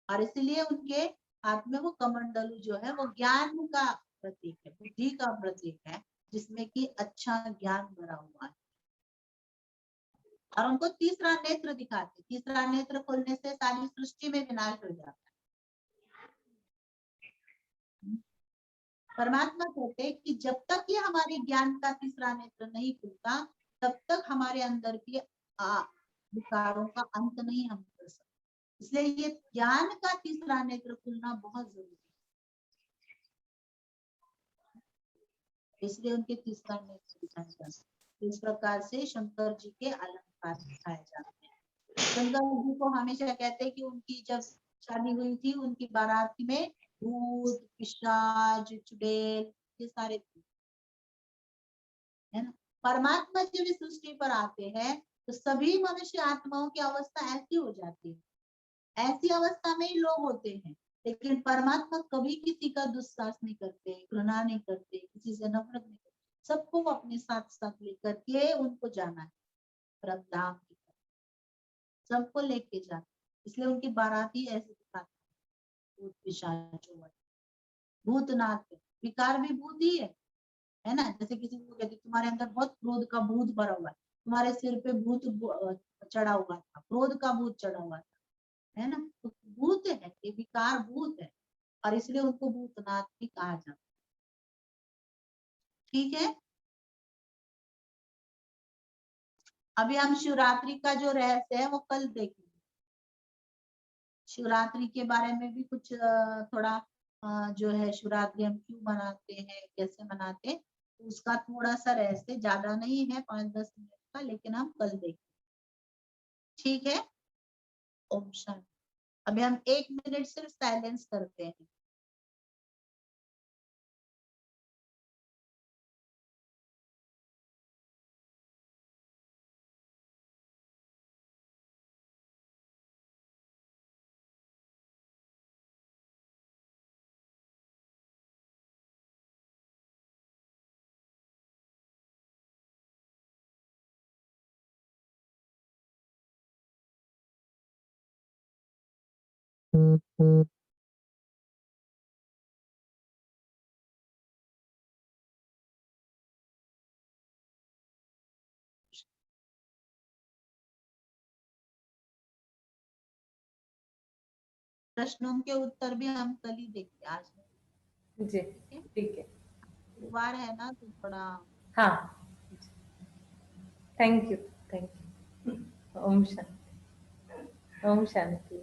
और इसलिए उनके हाथ में वो कमंडलू जो है वो ज्ञान का प्रतीक है, बुद्धि का प्रतीक है, जिसमें कि अच्छा ज्ञान भरा हुआ है। और उनको तीसरा नेत्र दिखाते, तीसरा नेत्र खोलने से सारी सृष्टि में विनाश हो जाता है। परमात्मा कहते हैं कि जब तक ये हमारे ज्ञान का तीसरा नेत्र नहीं खुलता तब तक हमारे अंदर के विकारों का अंत नहीं हम कर सकते। इसलिए ये ज्ञान का तीसरा नेत्र खुलना बहुत जरूरी है, इसलिए उनके तीसरा नेत्र दिखाए जाते हैं। इस प्रकार से शंकर जी के अलंकार दिखाए जाते हैं। शंकर जी को हमेशा कहते हैं कि उनकी जब शादी हुई थी उनकी बारात में भूत, पिशाच, चुड़ैल ये सारे थे, है ना। परमात्मा जब इस सृष्टि पर आते हैं तो सभी मनुष्य आत्माओं की अवस्था ऐसी हो जाती है, ऐसी अवस्था में ही लोग होते हैं, लेकिन परमात्मा कभी किसी का दुस्साहस नहीं करते, घृणा नहीं करते, किसी से नफरत नहीं करते, सबको वो अपने साथ साथ लेकर के उनको जाना है परमधाम की तरफ, सबको लेके जाना। इसलिए उनकी बाराती ऐसे दिखाते हैं, भूत पिशाच भूतनाथ, विकार भी भूत ही है ना। जैसे किसी को कहते तुम्हारे अंदर बहुत क्रोध का भूत भरा हुआ है, तुम्हारे सिर पे भूत चढ़ा हुआ था, क्रोध का भूत चढ़ा हुआ था, है ना। तो भूत है, ये विकार भूत है, और इसलिए उनको भूतनाथ भी कहा जाता है। ठीक है, अभी हम शिवरात्रि का जो रहस्य है वो कल देखेंगे। शिवरात्रि के बारे में भी कुछ थोड़ा जो है शिवरात्रि हम क्यों मनाते हैं, कैसे मनाते हैं, उसका थोड़ा सा रहस्य, ज्यादा नहीं है, 5-10 मिनट का, लेकिन हम कल देखेंगे। ठीक है, ओम शांति। अभी हम 1 मिनट सिर्फ साइलेंस करते हैं। प्रश्नों के उत्तर भी हम कल ही देंगे, आज नहीं। जी ठीक है, बुधवार है ना तो थोड़ा। हाँ, थैंक यू, ओम शांति, ओम शांति।